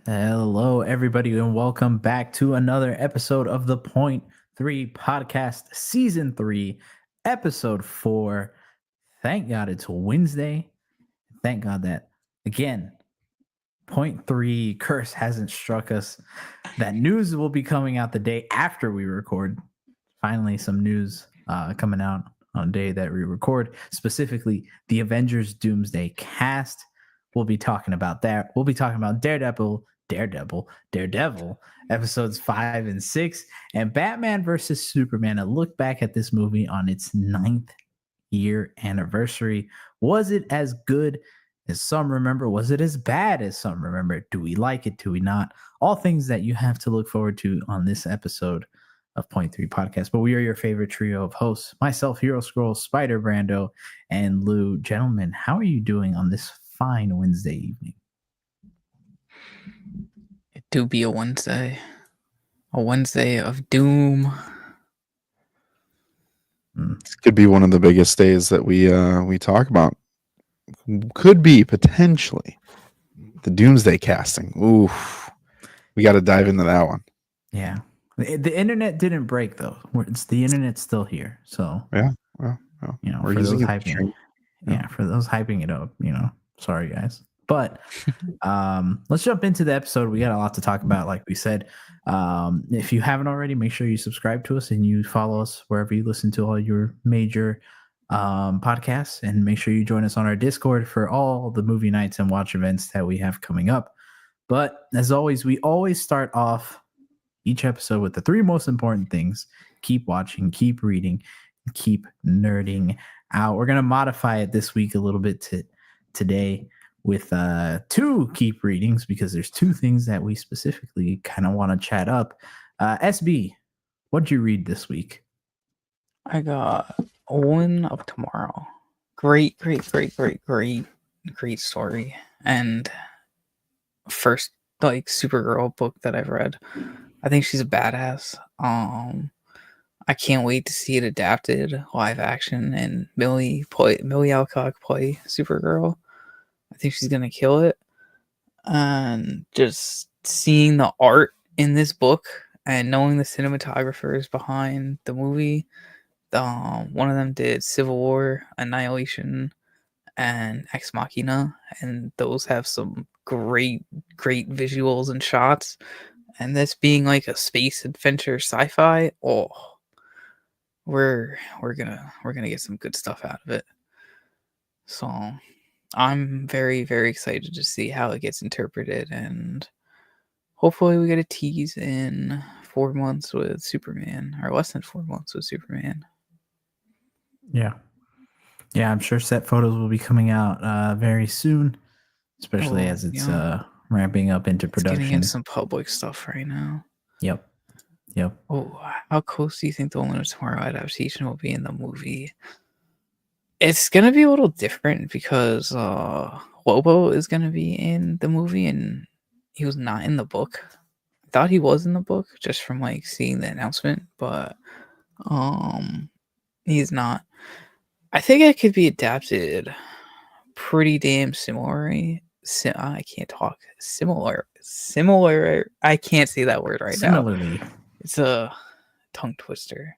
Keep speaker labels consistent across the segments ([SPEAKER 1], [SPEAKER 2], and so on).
[SPEAKER 1] Hello, everybody, and welcome back to another episode of the Point3 Podcast, Season 3, Episode 4. Thank God it's Wednesday. Thank God that, again, Point3 curse hasn't struck us. That news will be coming out the day after we record. Finally, some news coming out on the day that we record, specifically the Avengers Doomsday Cast. We'll be talking about that. We'll be talking about Daredevil, episodes 5 and 6, and Batman versus Superman. A look back at this movie on its 9th year anniversary. Was it as good as some remember? Was it as bad as some remember? Do we like it? Do we not? All things that you have to look forward to on this episode of Point3 Podcast. But we are your favorite trio of hosts, myself, Hero Scroll, Spider Brando, and Lou. Gentlemen, how are you doing on this fine Wednesday evening?
[SPEAKER 2] It do be a Wednesday of doom.
[SPEAKER 3] This could be one of the biggest days that we talk about. Could be potentially the Doomsday casting. Oof, we got to dive into that one.
[SPEAKER 1] Yeah, the internet didn't break though. The internet's still here. So
[SPEAKER 3] yeah, well,
[SPEAKER 1] you know, for those hyping, for those hyping it up, sorry guys. But let's jump into the episode. We got a lot to talk about, like we said. If you haven't already, make sure you subscribe to us and you follow us wherever you listen to all your major podcasts, and make sure you join us on our Discord for all the movie nights and watch events that we have coming up. But as always, we always start off each episode with the 3 most important things: keep watching, keep reading, and keep nerding out. We're going to modify it this week a little bit today with 2 keep readings, because there's 2 things that we specifically kind of want to chat up. SB, what'd you read this week?
[SPEAKER 2] I got One of Tomorrow. Great story. And first Supergirl book that I've read. I think she's a badass. I can't wait to see it adapted live action and Millie Alcock play Supergirl. I think she's gonna kill it. And just seeing the art in this book and knowing the cinematographers behind the movie, one of them did Civil War, Annihilation, and Ex Machina, and those have some great visuals and shots. And this being like a space adventure sci-fi, we're gonna get some good stuff out of it. So I'm very, very excited to see how it gets interpreted, and hopefully we get a tease in 4 months with Superman, or less than 4 months with Superman.
[SPEAKER 1] Yeah, I'm sure set photos will be coming out very soon, especially as it's ramping up into production.
[SPEAKER 2] Getting into some public stuff right now.
[SPEAKER 1] Yep.
[SPEAKER 2] Oh, how close do you think the One of Tomorrow adaptation will be in the movie? It's going to be a little different because Lobo is going to be in the movie, and he was not in the book. I thought he was in the book just from seeing the announcement, but he's not. I think it could be adapted pretty damn similarly. I can't talk. Similar. I can't say that word right now.
[SPEAKER 1] Similarly.
[SPEAKER 2] It's a tongue twister.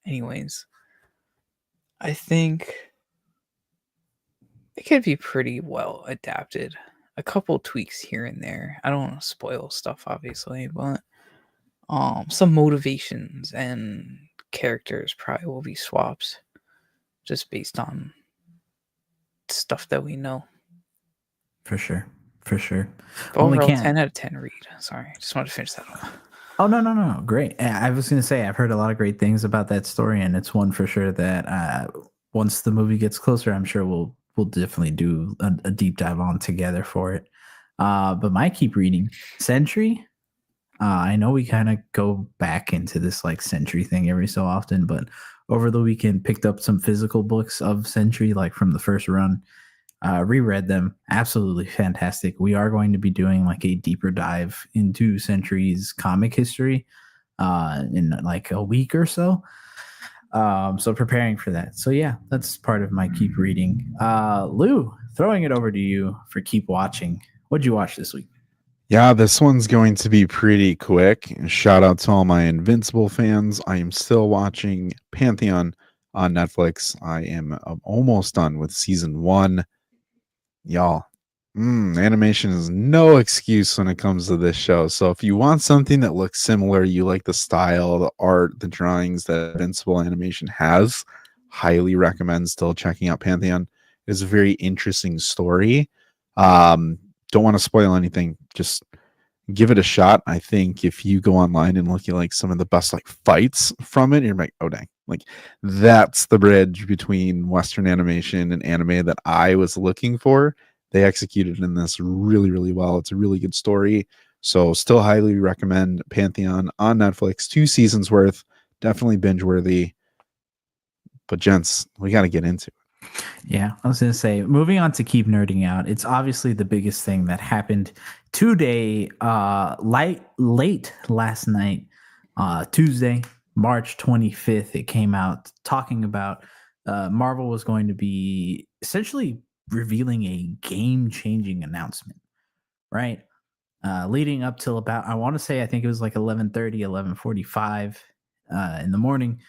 [SPEAKER 2] Anyways, I think it could be pretty well adapted. A couple tweaks here and there. I don't want to spoil stuff, obviously, but some motivations and characters probably will be swapped, just based on stuff that we know.
[SPEAKER 1] For sure.
[SPEAKER 2] Overall, 10 out of 10 read. Sorry, I just wanted to finish that off.
[SPEAKER 1] Oh, no. Great. I was going to say, I've heard a lot of great things about that story, and it's one for sure that once the movie gets closer, I'm sure we'll definitely do a deep dive on together for it. But my keep reading, Sentry. I know we kind of go back into this Sentry thing every so often, but over the weekend picked up some physical books of Sentry, from the first run. Reread them. Absolutely fantastic. We are going to be doing a deeper dive into Sentry's comic history in a week or so. So preparing for that. So yeah, that's part of my keep reading. Lou, throwing it over to you for keep watching. What'd you watch this week?
[SPEAKER 3] Yeah, this one's going to be pretty quick. Shout out to all my Invincible fans. I am still watching Pantheon on Netflix. I am almost done with season 1. Y'all, animation is no excuse when it comes to this show. So if you want something that looks similar, you like the style, the art, the drawings that Invincible Animation has, highly recommend still checking out Pantheon. It's a very interesting story. Don't want to spoil anything. Just give it a shot. I think if you go online and look at like some of the best like fights from it, you're like, oh dang, like that's the bridge between Western animation and anime that I was looking for. They executed in this really, really well. It's a really good story. So still highly recommend Pantheon on Netflix. 2 seasons worth. Definitely binge worthy. But gents, we got to get into it.
[SPEAKER 1] Yeah, I was going to say, moving on to keep nerding out, it's obviously the biggest thing that happened today, late last night, Tuesday, March 25th. It came out talking about Marvel was going to be essentially revealing a game-changing announcement, right? Leading up till about, I want to say, I think it was like 11:30, 11:45 in the morning,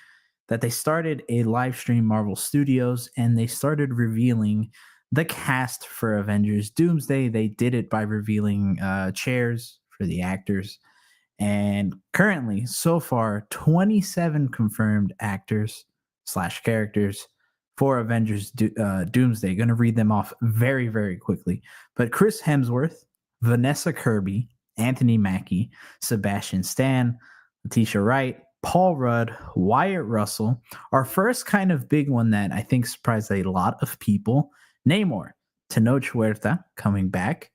[SPEAKER 1] that they started a live stream Marvel Studios and they started revealing the cast for Avengers Doomsday. They did it by revealing chairs for the actors. And currently, so far, 27 confirmed actors / characters for Avengers Doomsday. Going to read them off very, very quickly. But Chris Hemsworth, Vanessa Kirby, Anthony Mackie, Sebastian Stan, Letitia Wright, Paul Rudd, Wyatt Russell. Our first kind of big one that I think surprised a lot of people, Namor, Tenoch Huerta coming back,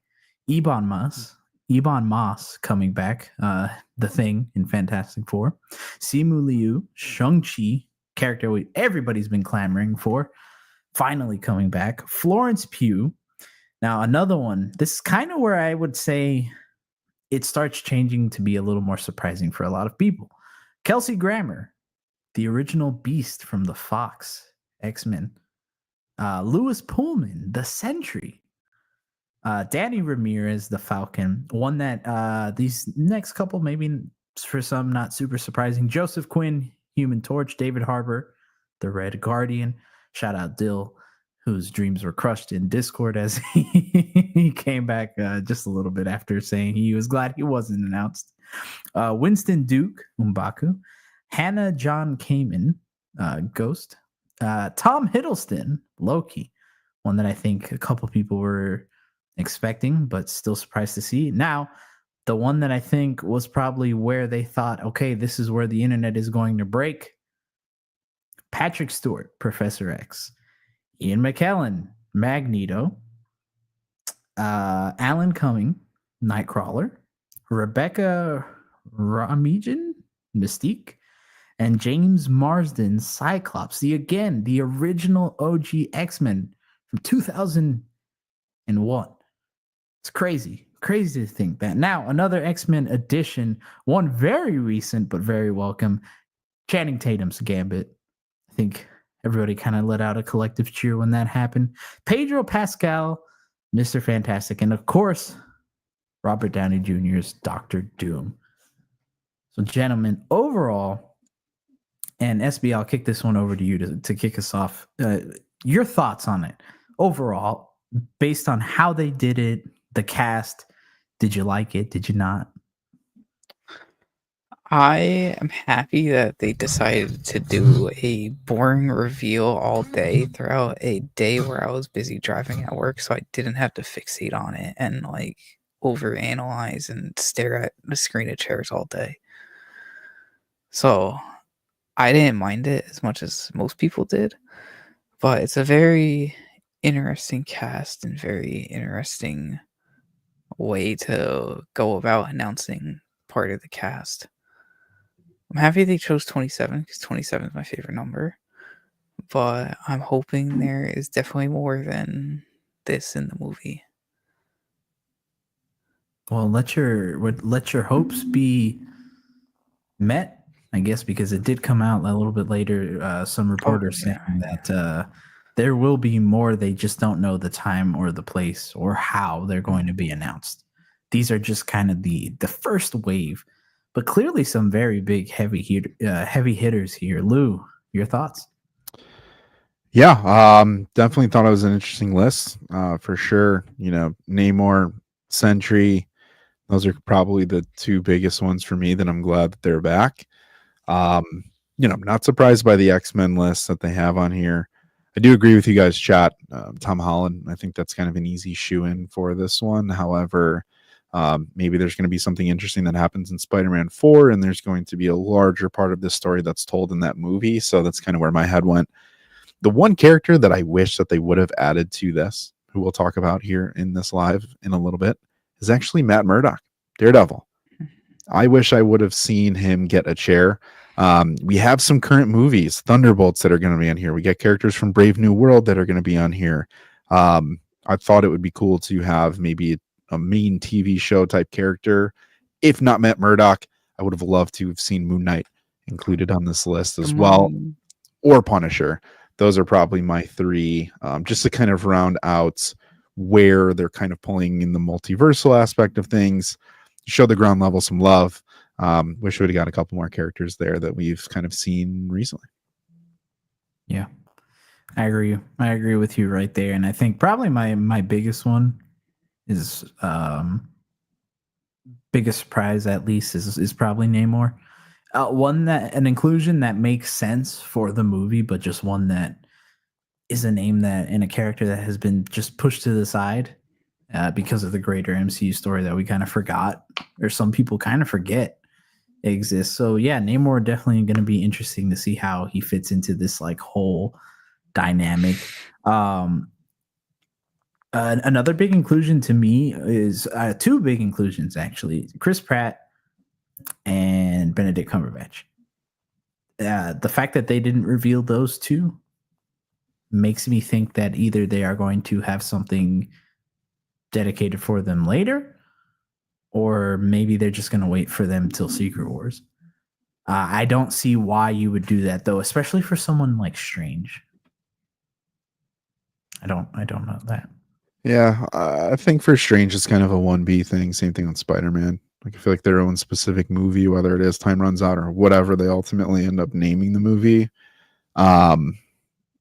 [SPEAKER 1] Ebon Moss coming back, the Thing in Fantastic Four, Simu Liu, Shang-Chi, character everybody's been clamoring for, finally coming back, Florence Pugh. Now, another one, this is kind of where I would say it starts changing to be a little more surprising for a lot of people. Kelsey Grammer, the original Beast from the Fox X-Men. Louis Pullman, the Sentry. Danny Ramirez, the Falcon. One that these next couple, maybe for some not super surprising. Joseph Quinn, Human Torch. David Harbour, the Red Guardian. Shout out Dill, whose dreams were crushed in Discord as he came back just a little bit after saying he was glad he wasn't announced. Winston Duke, M'Baku, Hannah John Kamen, Ghost, Tom Hiddleston, Loki, one that I think a couple people were expecting, but still surprised to see. Now, the one that I think was probably where they thought, okay, this is where the internet is going to break. Patrick Stewart, Professor X, Ian McKellen, Magneto, Alan Cumming, Nightcrawler, Rebecca Romijn, Mystique, and James Marsden, Cyclops. The original OG X-Men from 2001. It's crazy to think that. Now, another X-Men edition, one very recent but very welcome, Channing Tatum's Gambit. I think everybody kind of let out a collective cheer when that happened. Pedro Pascal, Mr. Fantastic, and of course, Robert Downey Jr.'s Dr. Doom. So, gentlemen, overall, and SB, I'll kick this one over to you to kick us off. Your thoughts on it overall, based on how they did it, the cast. Did you like it? Did you not?
[SPEAKER 2] I am happy that they decided to do a boring reveal all day throughout a day where I was busy driving at work, so I didn't have to fixate on it and like overanalyze and stare at the screen of chairs all day. So I didn't mind it as much as most people did, but it's a very interesting cast and very interesting way to go about announcing part of the cast. I'm happy they chose 27 because 27 is my favorite number, but I'm hoping there is definitely more than this in the movie.
[SPEAKER 1] Well, let your hopes be met, I guess, because it did come out a little bit later. Some reporters saying that there will be more. They just don't know the time or the place or how they're going to be announced. these are just kind of the first wave, but clearly some very big heavy hitters here. Lou, your thoughts?
[SPEAKER 3] Yeah, definitely thought it was an interesting list, for sure. You know, Namor, Sentry, those are probably the two biggest ones for me that I'm glad that they're back. Um, you know, I'm not surprised by the X-Men list that they have on here. I do agree with you guys, chat. Tom Holland, I think that's kind of an easy shoe-in for this one. However, maybe there's going to be something interesting that happens in Spider-Man 4, and there's going to be a larger part of this story that's told in that movie. So that's kind of where my head went. The one character that I wish that they would have added to this, who we'll talk about here in this live in a little bit, is actually Matt Murdock, Daredevil. I wish I would have seen him get a chair. We have some current movies, Thunderbolts, that are going to be on here. We get characters from Brave New World that are going to be on here. I thought it would be cool to have maybe a main TV show type character. If not Matt Murdock, I would have loved to have seen Moon Knight included on this list as well, or Punisher. Those are probably my three, just to kind of round out where they're kind of pulling in the multiversal aspect of things. Show the ground level some love. Wish we would have got a couple more characters there that we've kind of seen recently.
[SPEAKER 1] Yeah, I agree. I agree with you right there. And I think probably my biggest one is biggest surprise, at least, is probably Namor. An inclusion that makes sense for the movie, but just one that is a name that and a character that has been just pushed to the side because of the greater MCU story that we kind of forgot, or some people kind of forget exists. So yeah, Namor definitely going to be interesting to see how he fits into this like whole dynamic. Another big inclusion to me is two big inclusions actually: Chris Pratt and Benedict Cumberbatch. The fact that they didn't reveal those two makes me think that either they are going to have something dedicated for them later, or maybe they're just going to wait for them till Secret Wars. I don't see why you would do that though, especially for someone like Strange. I don't know that.
[SPEAKER 3] Yeah, I think for Strange it's kind of a 1B thing. Same thing with Spider-Man. Like I feel like their own specific movie, whether it is Time Runs Out or whatever they ultimately end up naming the movie,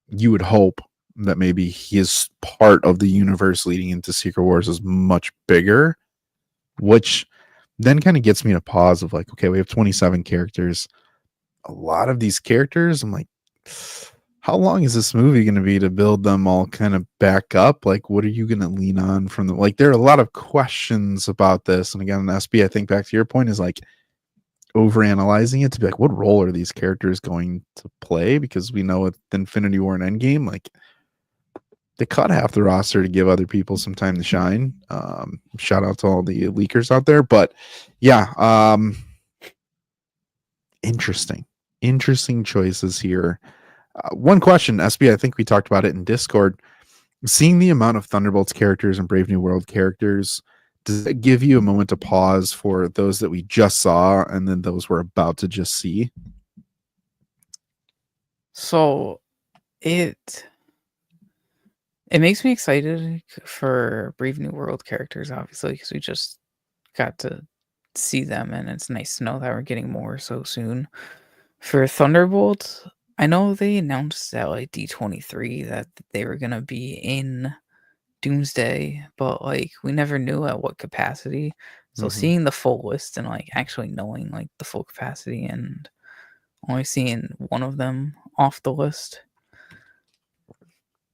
[SPEAKER 3] you would hope that maybe his part of the universe leading into Secret Wars is much bigger, which then kind of gets me to pause of like, okay, we have 27 characters. A lot of these characters, I'm like, how long is this movie going to be to build them all kind of back up? Like, what are you going to lean on from them? Like, there are a lot of questions about this. And again, SB, I think back to your point is like overanalyzing it to be like, what role are these characters going to play? Because we know with Infinity War and Endgame, like they cut half the roster to give other people some time to shine. Shout out to all the leakers out there. But yeah, interesting choices here. One question, SB, I think we talked about it in Discord. Seeing the amount of Thunderbolts characters and Brave New World characters, does it give you a moment to pause for those that we just saw and then those we're about to just see?
[SPEAKER 2] So it makes me excited for Brave New World characters, obviously, because we just got to see them, and it's nice to know that we're getting more so soon. For Thunderbolts, I know they announced at like D23 that they were gonna be in Doomsday, but like we never knew at what capacity. So seeing the full list and like actually knowing like the full capacity and only seeing one of them off the list,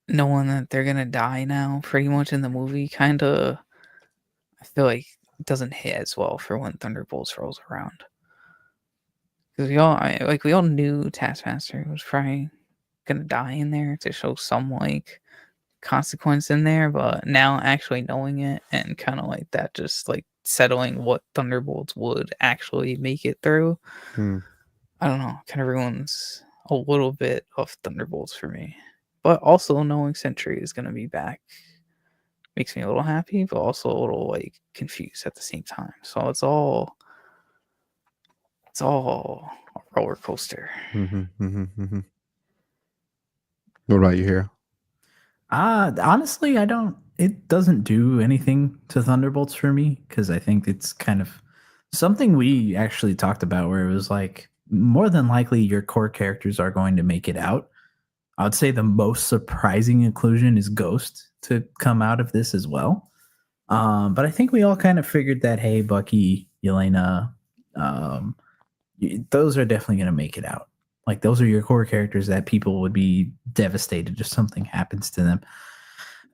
[SPEAKER 2] knowing that they're gonna die now pretty much in the movie, kind of, I feel like it doesn't hit as well for when Thunderbolts rolls around. Because we all knew Taskmaster was probably gonna die in there to show some like consequence in there, but now actually knowing it and kind of like that, just like settling what Thunderbolts would actually make it through. I don't know, kind of ruins a little bit of Thunderbolts for me. But also knowing Sentry is gonna be back makes me a little happy, but also a little like confused at the same time. So it's all a roller coaster.
[SPEAKER 3] What about you here?
[SPEAKER 1] Honestly, I don't. it doesn't do anything to Thunderbolts for me because I think it's kind of something we actually talked about where it was like more than likely your core characters are going to make it out. I would say the most surprising inclusion is Ghost to come out of this as well. But I think we all kind of figured that, hey, Bucky, Yelena, those are definitely going to make it out. Like, those are your core characters that people would be devastated if something happens to them.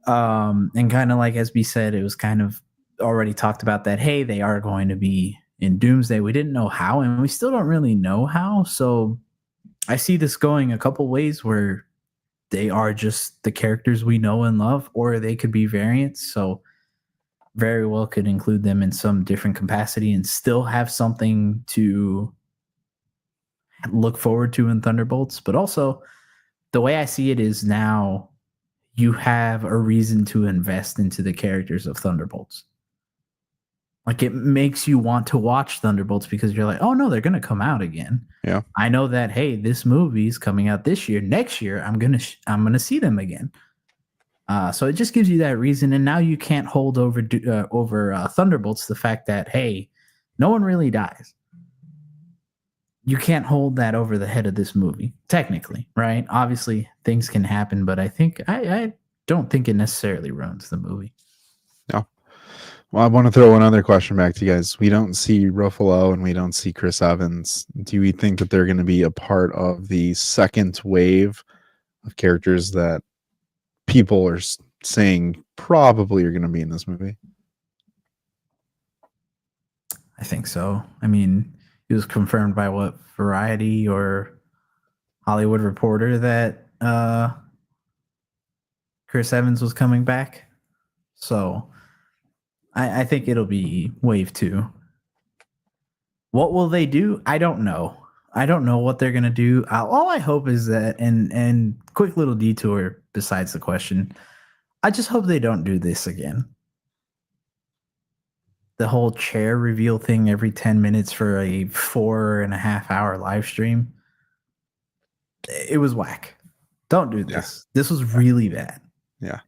[SPEAKER 1] And kind of like SB said, it was kind of already talked about that, hey, they are going to be in Doomsday. We didn't know how, and we still don't really know how. So I see this going a couple ways where they are just the characters we know and love, or they could be variants. So very well could include them in some different capacity and still have something to look forward to in Thunderbolts. But also, the way I see it is now you have a reason to invest into the characters of Thunderbolts. Like, it makes you want to watch Thunderbolts because you're like, oh no, they're going to come out again.
[SPEAKER 3] Yeah.
[SPEAKER 1] I know that, hey, this movie's coming out this year. Next year, I'm going to see them again. So it just gives you that reason. And now you can't hold over Thunderbolts the fact that, hey, no one really dies. You can't hold that over the head of this movie, technically, right? Obviously, things can happen, but I think I don't think it necessarily ruins the movie.
[SPEAKER 3] No. Well, I want to throw another question back to you guys. We don't see Ruffalo and we don't see Chris Evans. Do we think that they're going to be a part of the second wave of characters that people are saying probably are going to be in this movie?
[SPEAKER 1] I think so. I mean, it was confirmed by what, Variety or Hollywood Reporter, that Chris Evans was coming back. So I think it'll be wave 2. What will they do? I don't know. I don't know what they're going to do. All I hope is that, and quick little detour besides the question, I just hope they don't do this again. The whole chair reveal thing every 10 minutes for a 4.5 hour live stream. It was whack. Don't do this. Yeah. This was really bad.
[SPEAKER 3] Yeah.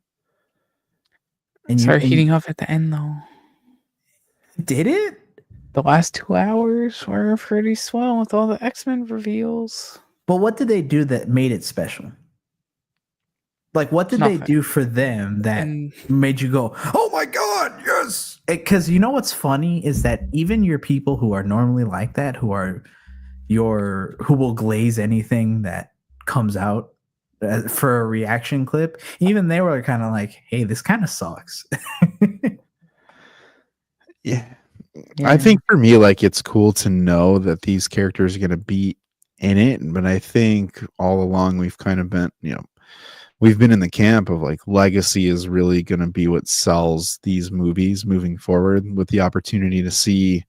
[SPEAKER 2] And started heating up at the end, though.
[SPEAKER 1] Did it?
[SPEAKER 2] The last 2 hours were pretty swell with all the X-Men reveals.
[SPEAKER 1] But what did they do that made it special? Like, what did they do for them that made you go, oh my God, yes? Because you know what's funny is that even your people who are normally like that, who will glaze anything that comes out for a reaction clip, even they were kind of like, hey, this kind of sucks.
[SPEAKER 3] Yeah. I think for me, like, it's cool to know that these characters are going to be in it. But I think all along we've kind of been, we've been in the camp of like legacy is really going to be what sells these movies moving forward, with the opportunity to see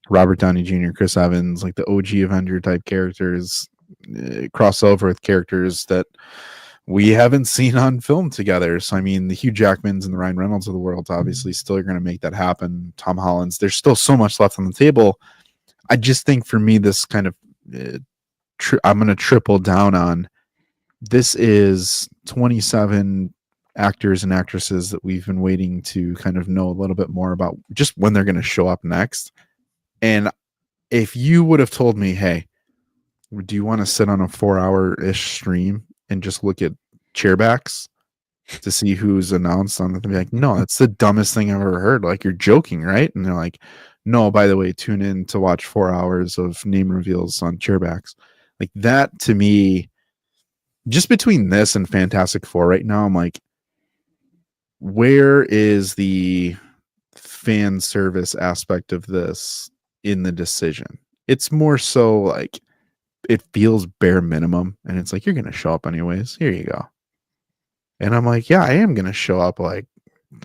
[SPEAKER 3] Robert Downey Jr., Chris Evans, like the OG Avenger type characters cross over with characters that we haven't seen on film together. So, I mean, the Hugh Jackmans and the Ryan Reynolds of the world obviously still are going to make that happen. Tom Holland's, there's still so much left on the table. I just think for me, this kind of, I'm going to triple down on, this is 27 actors and actresses that we've been waiting to kind of know a little bit more about just when they're going to show up next. And if you would have told me, hey, do you want to sit on a 4-hour-ish stream and just look at chairbacks to see who's announced on it? They'd be like, no, that's the dumbest thing I've ever heard. Like, you're joking, right? And they're like, no, by the way, tune in to watch 4 hours of name reveals on chairbacks. Like, that to me, just between this and Fantastic Four right now, I'm like, where is the fan service aspect of this in the decision? It's more so like, it feels bare minimum, and it's like, you're going to show up anyways. Here you go. And I'm like, yeah, I am going to show up. Like,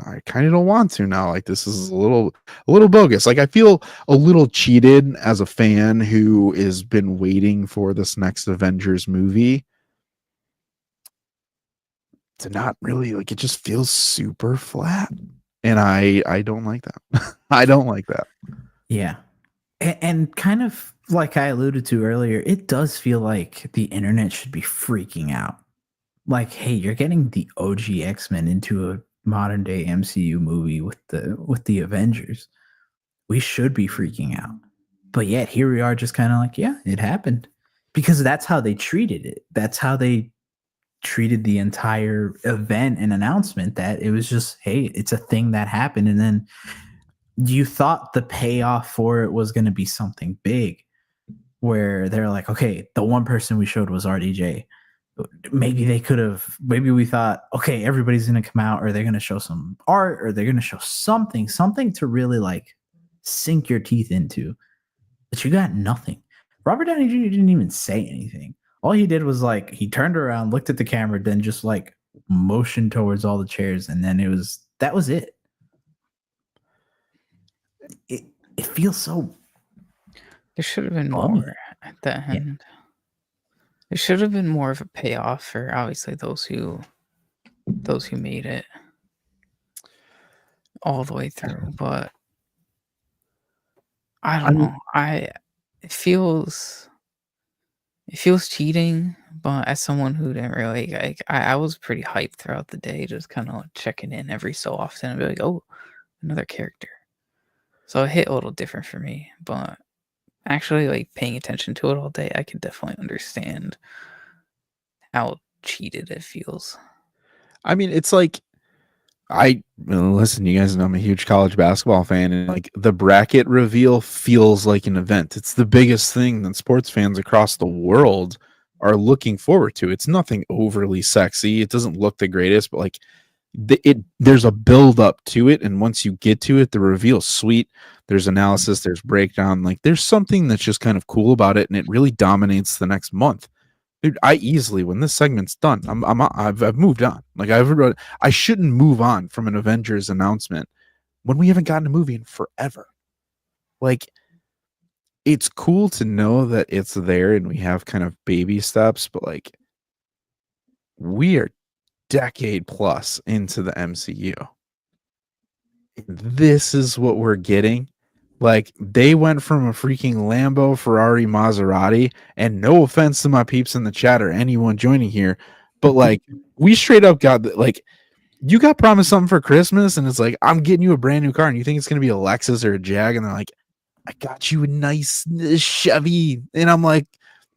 [SPEAKER 3] I kind of don't want to now. Like, this is a little bogus. Like, I feel a little cheated as a fan who has been waiting for this next Avengers movie to not really, like, it just feels super flat. And I don't like that. I don't like that.
[SPEAKER 1] Yeah. And kind of like I alluded to earlier, it does feel like the internet should be freaking out. Like, hey, you're getting the OG X-Men into a modern day MCU movie with the Avengers. We should be freaking out. But yet here we are just kind of like, yeah, it happened. Because that's how they treated it. That's how they treated the entire event and announcement, that it was just, hey, it's a thing that happened. And then you thought the payoff for it was going to be something big, where they're like, okay, the one person we showed was RDJ. Maybe we thought, okay, everybody's going to come out, or they're going to show some art, or they're going to show something to really like sink your teeth into. But you got nothing. Robert Downey Jr. didn't even say anything. All he did was like, he turned around, looked at the camera, then just like motioned towards all the chairs, and then that was it. It feels so.
[SPEAKER 2] There should have been more at the end. Yeah. There should have been more of a payoff for obviously those who made it all the way through. But I don't know. It feels cheating. But as someone who didn't really like, I was pretty hyped throughout the day, just kind of checking in every so often and be like, oh, another character. So it hit a little different for me, but actually like paying attention to it all day, I could definitely understand how cheated it feels.
[SPEAKER 3] I mean, it's like, listen, you guys know I'm a huge college basketball fan, and like the bracket reveal feels like an event. It's the biggest thing that sports fans across the world are looking forward to. It's nothing overly sexy. It doesn't look the greatest, but like there's a build up to it, and once you get to it, the reveal's sweet. There's analysis, there's breakdown, like there's something that's just kind of cool about it, and it really dominates the next month. Dude, I easily, when this segment's done, I've moved on. Like I shouldn't move on from an Avengers announcement when we haven't gotten a movie in forever. Like, it's cool to know that it's there and we have kind of baby steps, but like we are decade plus into the MCU. This is what we're getting. Like, they went from a freaking Lambo, Ferrari, Maserati, and no offense to my peeps in the chat or anyone joining here, but like we straight up got like, you got promised something for Christmas and it's like, I'm getting you a brand new car and you think it's going to be a Lexus or a Jag, and they're like, I got you a nice Chevy, and I'm like,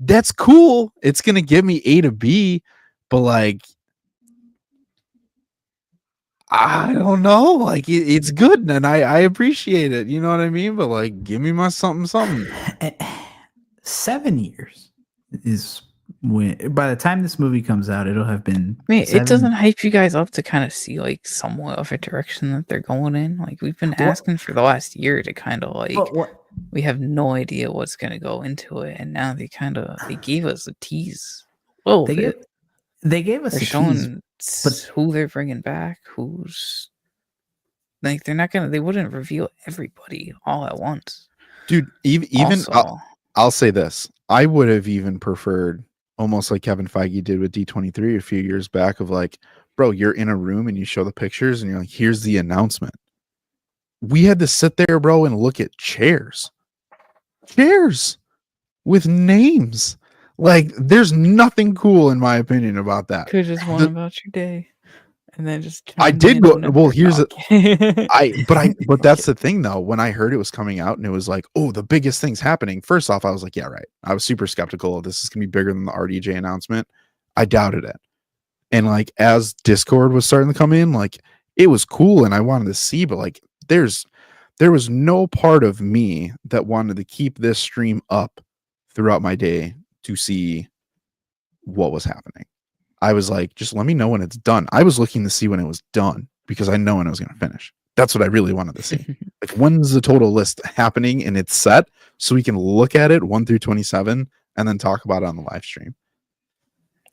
[SPEAKER 3] that's cool. It's going to get me A to B, but like, I don't know. Like, it's good and I appreciate it. You know what I mean? But like, give me my something.
[SPEAKER 1] 7 years is when, by the time this movie comes out, it'll have been.
[SPEAKER 2] I mean, it doesn't hype you guys up to kind of see like somewhat of a direction that they're going in. Like, we've been asking for the last year to kind of like, we have no idea what's going to go into it, and now they gave us a tease. Oh,
[SPEAKER 1] they gave us a tease.
[SPEAKER 2] But who they're bringing back, who's like, they wouldn't reveal everybody all at once,
[SPEAKER 3] dude. Even I'll say this, I would have even preferred, almost like Kevin Feige did with D23 a few years back, of like, bro, you're in a room and you show the pictures and you're like, here's the announcement. We had to sit there, bro, and look at chairs with names. Like, there's nothing cool in my opinion about that.
[SPEAKER 2] Could just one about your day, and then just.
[SPEAKER 3] I did go. Well, here's but that's the thing though. When I heard it was coming out and it was like, oh, the biggest thing's happening. First off, I was like, yeah, right. I was super skeptical of this is gonna be bigger than the RDJ announcement. I doubted it, and like as Discord was starting to come in, like it was cool, and I wanted to see, but like there was no part of me that wanted to keep this stream up throughout my day to see what was happening. I was like, just let me know when it's done. I was looking to see when it was done because I know when I was going to finish. That's what I really wanted to see. Like, when's the total list happening and it's set so we can look at it 1 through 27 and then talk about it on the live stream.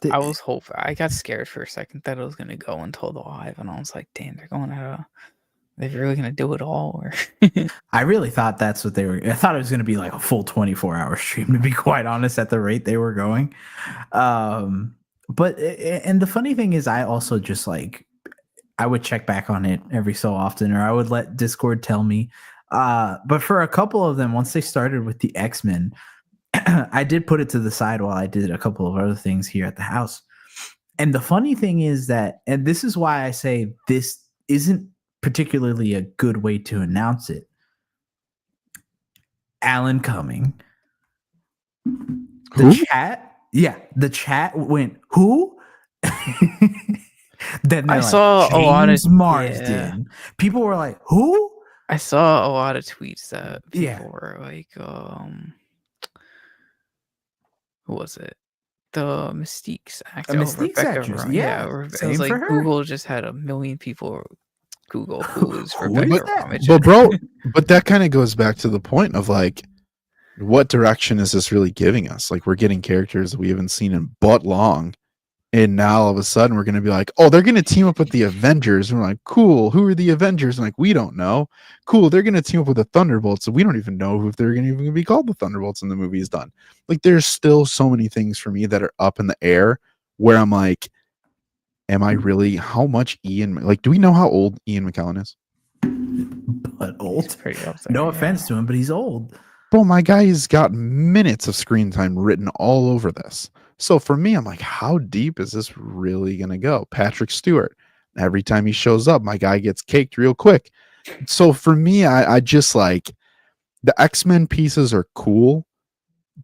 [SPEAKER 2] I was hoping. I got scared for a second that it was going to go until the live, and I was like, damn, they're going out of. They're really going to do it all? Or
[SPEAKER 1] I really thought that's what they were. I thought it was going to be like a full 24-hour stream, to be quite honest, at the rate they were going. But and the funny thing is, I also just like, I would check back on it every so often, or I would let Discord tell me. But for a couple of them, once they started with the X-Men, I did put it to the side while I did a couple of other things here at the house. And the funny thing is that, and this is why I say this isn't particularly a good way to announce it. Alan Cumming. The chat went, who? Then
[SPEAKER 2] I
[SPEAKER 1] like,
[SPEAKER 2] saw a lot of
[SPEAKER 1] Marsden. People were like, who?
[SPEAKER 2] I saw a lot of tweets that people were like, who was it? The Mystique's actor.
[SPEAKER 1] Mystique's actress. Yeah.
[SPEAKER 2] It was like Google just had 1 million people Google who is
[SPEAKER 1] Who
[SPEAKER 2] Rebecca
[SPEAKER 1] is that?
[SPEAKER 2] Romijn.
[SPEAKER 3] But bro, but that kind of goes back to the point of like, what direction is this really giving us? Like, we're getting characters that we haven't seen in but long, and now all of a sudden we're going to be like, oh, they're going to team up with the Avengers, and we're like, cool, who are the Avengers? And like, we don't know. Cool, they're going to team up with the Thunderbolts, so we don't even know if they're going to even be called the Thunderbolts when the movie is done. Like, there's still so many things for me that are up in the air where I'm like, am I really, how much Ian, like, do we know how old Ian McKellen is?
[SPEAKER 1] But old.
[SPEAKER 2] He's pretty up there,
[SPEAKER 1] No offense to him, but he's old.
[SPEAKER 3] Bro, my guy's got minutes of screen time written all over this. So for me, I'm like, how deep is this really going to go? Patrick Stewart, every time he shows up, my guy gets caked real quick. So for me, I just like, the X-Men pieces are cool,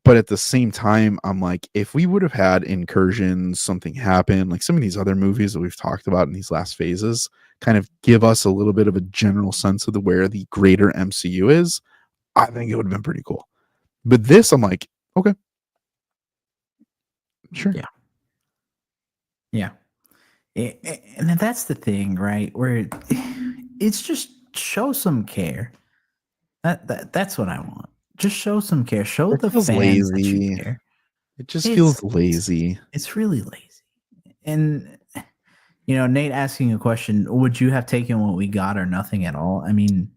[SPEAKER 3] but at the same time, I'm like, if we would have had incursions, something happen, like some of these other movies that we've talked about in these last phases, kind of give us a little bit of a general sense of where the greater MCU is, I think it would have been pretty cool. But this, I'm like, okay. Sure.
[SPEAKER 1] Yeah. And that's the thing, right? Where it's just show some care. That's what I want. Just show some care. Show the fans that you care.
[SPEAKER 3] It just feels lazy.
[SPEAKER 1] It's really lazy. And Nate asking a question, would you have taken what we got or nothing at all? I mean,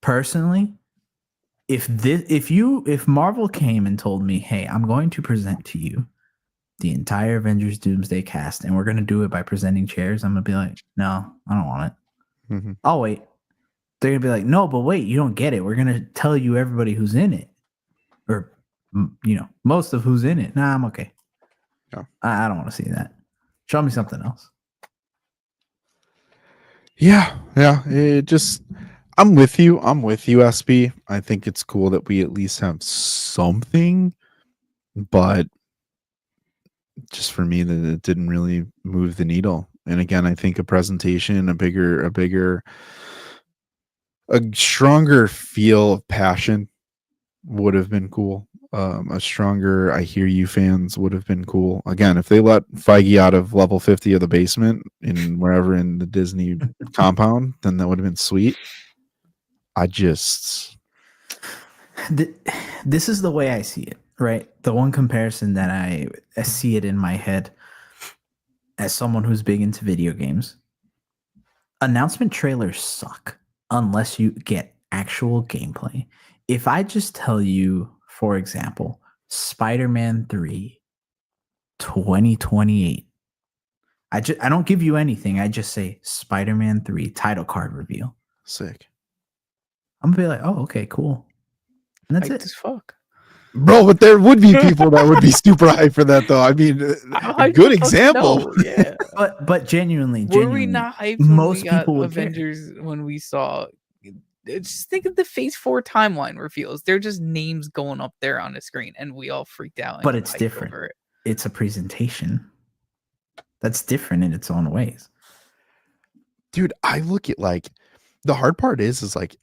[SPEAKER 1] personally, if Marvel came and told me, hey, I'm going to present to you the entire Avengers Doomsday cast, and we're going to do it by presenting chairs, I'm going to be like, no, I don't want it.
[SPEAKER 3] Mm-hmm.
[SPEAKER 1] I'll wait. They're going to be like, no, but wait, you don't get it. We're going to tell you everybody who's in it. Or, most of who's in it. Nah, I'm okay.
[SPEAKER 3] No.
[SPEAKER 1] I don't want to see that. Show me something else.
[SPEAKER 3] Yeah. It just... I'm with you, SB. I think it's cool that we at least have something, but just for me, that it didn't really move the needle. And again, I think a presentation, a stronger feel of passion would have been cool. A stronger I hear you fans would have been cool. Again, if they let Feige out of level 50 of the basement in wherever in the Disney compound, then that would have been sweet.
[SPEAKER 1] This is the way I see it, right? The one comparison that I see it in my head as someone who's big into video games. Announcement trailers suck unless you get actual gameplay. If I just tell you, for example, Spider-Man 3 2028, I don't give you anything. I just say Spider-Man 3 title card reveal.
[SPEAKER 3] Sick.
[SPEAKER 1] I'm gonna be like, oh, okay, cool. And that's
[SPEAKER 2] hyped
[SPEAKER 1] it.
[SPEAKER 2] As fuck.
[SPEAKER 3] Bro, but there would be people that would be super hyped for that, though. I mean, good example.
[SPEAKER 2] Yeah.
[SPEAKER 1] but genuinely,
[SPEAKER 2] were we not hyped
[SPEAKER 1] most
[SPEAKER 2] when we
[SPEAKER 1] people
[SPEAKER 2] got
[SPEAKER 1] would
[SPEAKER 2] Avengers care. When we saw... Just think of the Phase 4 timeline reveals. They're just names going up there on the screen, and we all freaked out.
[SPEAKER 1] But it's different. It's a presentation. That's different in its own ways.
[SPEAKER 3] Dude, I look at like... The hard part is like,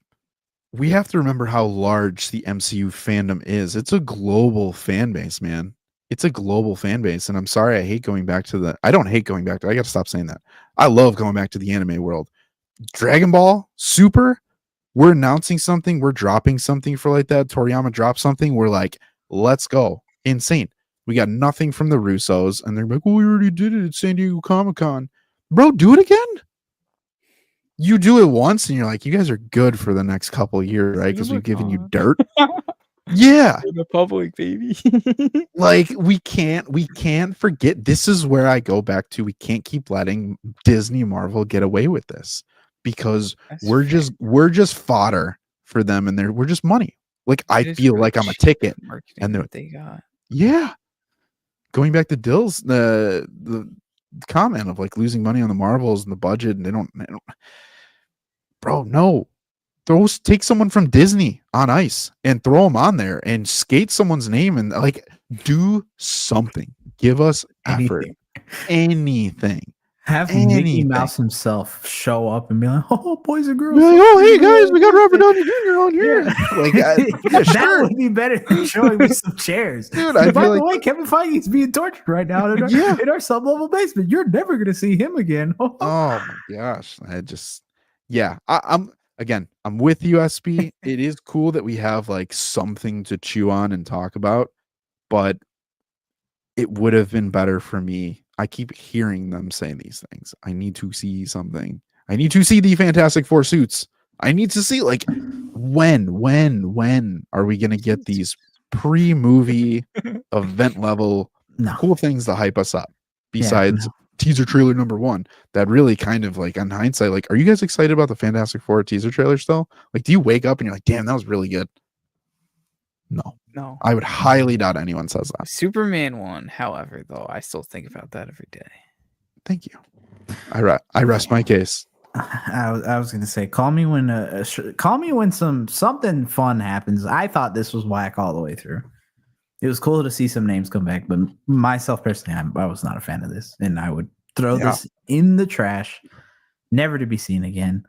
[SPEAKER 3] we have to remember how large the MCU fandom is. It's a global fan base, man. It's a global fan base. And I'm sorry, I hate going back to the... I don't hate going back to... I got to stop saying that. I love going back to the anime world. Dragon Ball, Super, we're announcing something. We're dropping something for like that. Toriyama dropped something. We're like, let's go. Insane. We got nothing from the Russos. And they're like, well, we already did it at San Diego Comic-Con. Bro, do it again. You do it once and you're like, you guys are good for the next couple of years, right? Because we've given you dirt. Yeah.
[SPEAKER 2] In the public, baby.
[SPEAKER 3] Like, we can't forget. This is where I go back to. We can't keep letting Disney Marvel get away with this, because we're just fodder for them, and we're just money. Like, I feel like I'm a ticket. And
[SPEAKER 2] they got.
[SPEAKER 3] Yeah. Going back to Dill's comment of like losing money on the Marvels and the budget, and they don't bro, no. Take someone from Disney on ice and throw them on there and skate someone's name and like do something. Give us effort. Anything.
[SPEAKER 1] Have Mickey Mouse himself show up and be like, "Oh, boys and girls!
[SPEAKER 3] Like, oh, hey guys, we got Robert Downey Jr. on here."
[SPEAKER 1] Like, that would be better than showing me some chairs, dude. By the way, Kevin Feige is being tortured right now in our sublevel basement. You're never gonna see him again.
[SPEAKER 3] Oh my gosh! I'm with you, SB. It is cool that we have like something to chew on and talk about, but it would have been better for me. I keep hearing them say these things. I need to see something. I need to see the Fantastic Four suits. I need to see like when are we going to get these pre-movie event level cool things to hype us up besides teaser trailer number 1 that really kind of like on hindsight, like, are you guys excited about the Fantastic Four teaser trailer still? Like, do you wake up and you're like, damn, that was really good? No, I would highly doubt anyone says that.
[SPEAKER 2] Superman 1, however, though, I still think about that every day.
[SPEAKER 3] Thank you. I rest my case.
[SPEAKER 1] I was gonna say, call me when something fun happens. I thought this was whack all the way through. It was cool to see some names come back, but myself personally, I was not a fan of this, and I would throw this in the trash, never to be seen again.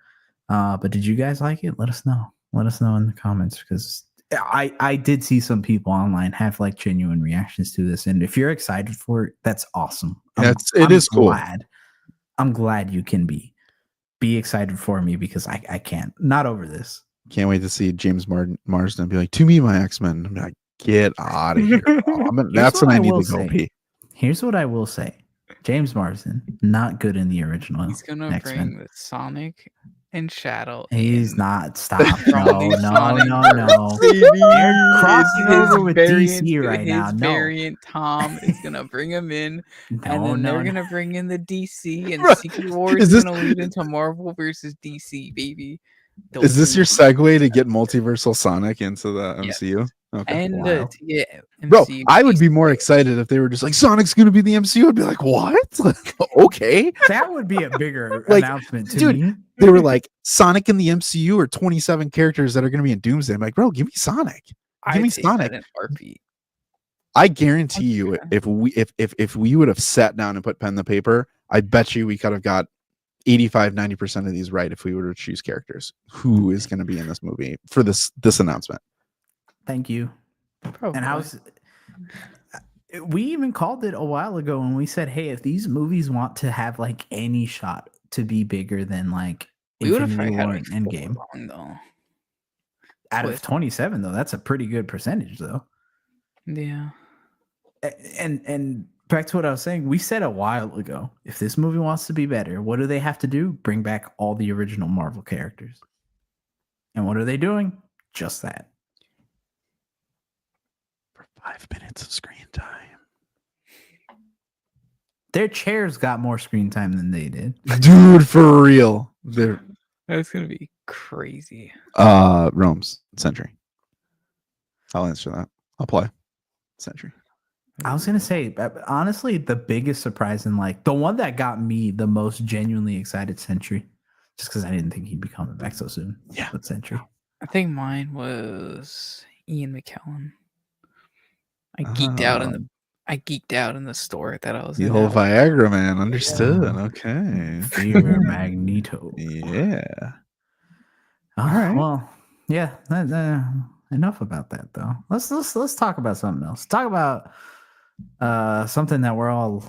[SPEAKER 1] But did you guys like it? Let us know. Let us know in the comments, because I did see some people online have like genuine reactions to this, and if you're excited for it, that's awesome.
[SPEAKER 3] It is cool.
[SPEAKER 1] I'm glad you can be excited for me, because I can't. Not over this.
[SPEAKER 3] Can't wait to see James Marsden be like, "To me, my X-Men." I'm like, get out of here. That's when I need to go pee.
[SPEAKER 1] Here's what I will say. James Marsden, not good in the original.
[SPEAKER 2] He's gonna
[SPEAKER 1] X-Men.
[SPEAKER 2] bring the Sonic and Shadow.
[SPEAKER 1] He's not. Stop. No. They're crossing over with DC right now.
[SPEAKER 2] His variant Tom is gonna bring him in, and then they're gonna bring in the DC, and Secret Wars is gonna lead into Marvel versus DC, baby.
[SPEAKER 3] Is this your segue to get multiversal Sonic into the MCU?
[SPEAKER 2] Yes.
[SPEAKER 3] Okay.
[SPEAKER 2] And
[SPEAKER 3] MCU, bro, I would be more excited if they were just like, Sonic's gonna be the MCU. I'd be like, what? Okay,
[SPEAKER 1] that would be a bigger announcement to me.
[SPEAKER 3] They were like, Sonic in the MCU are 27 characters that are gonna be in Doomsday. I'm like, bro, give me Sonic. Give me Sonic. I guarantee you, if we would have sat down and put pen to paper, I bet you we could have got 85-90% of these right if we were to choose characters. Who is going to be in this movie for this announcement?
[SPEAKER 1] Thank you.
[SPEAKER 2] Probably.
[SPEAKER 1] And we even called it a while ago when we said, hey, if these movies want to have like any shot to be bigger than like Infinity War and Endgame, out of 27 though, that's a pretty good percentage though.
[SPEAKER 2] Yeah.
[SPEAKER 1] And back to what I was saying, we said a while ago, if this movie wants to be better, what do they have to do? Bring back all the original Marvel characters. And what are they doing? Just that.
[SPEAKER 3] For 5 minutes of screen time.
[SPEAKER 1] Their chairs got more screen time than they did.
[SPEAKER 3] Dude, for real.
[SPEAKER 2] That's going to be crazy.
[SPEAKER 3] Rome's Sentry. I'll answer that. I'll play Sentry.
[SPEAKER 1] I was going to say, honestly, the biggest surprise and like the one that got me the most genuinely excited, Sentry, just because I didn't think he'd be coming back so soon.
[SPEAKER 3] Yeah.
[SPEAKER 1] But Sentry.
[SPEAKER 2] I think mine was Ian McKellen. I geeked out in the store that I was
[SPEAKER 3] in. The whole Viagra man. Understood. Yeah. Okay.
[SPEAKER 1] Fever Magneto.
[SPEAKER 3] Yeah.
[SPEAKER 1] All right. Well, yeah. Enough about that though. Let's talk about something else. Talk about something that we're all,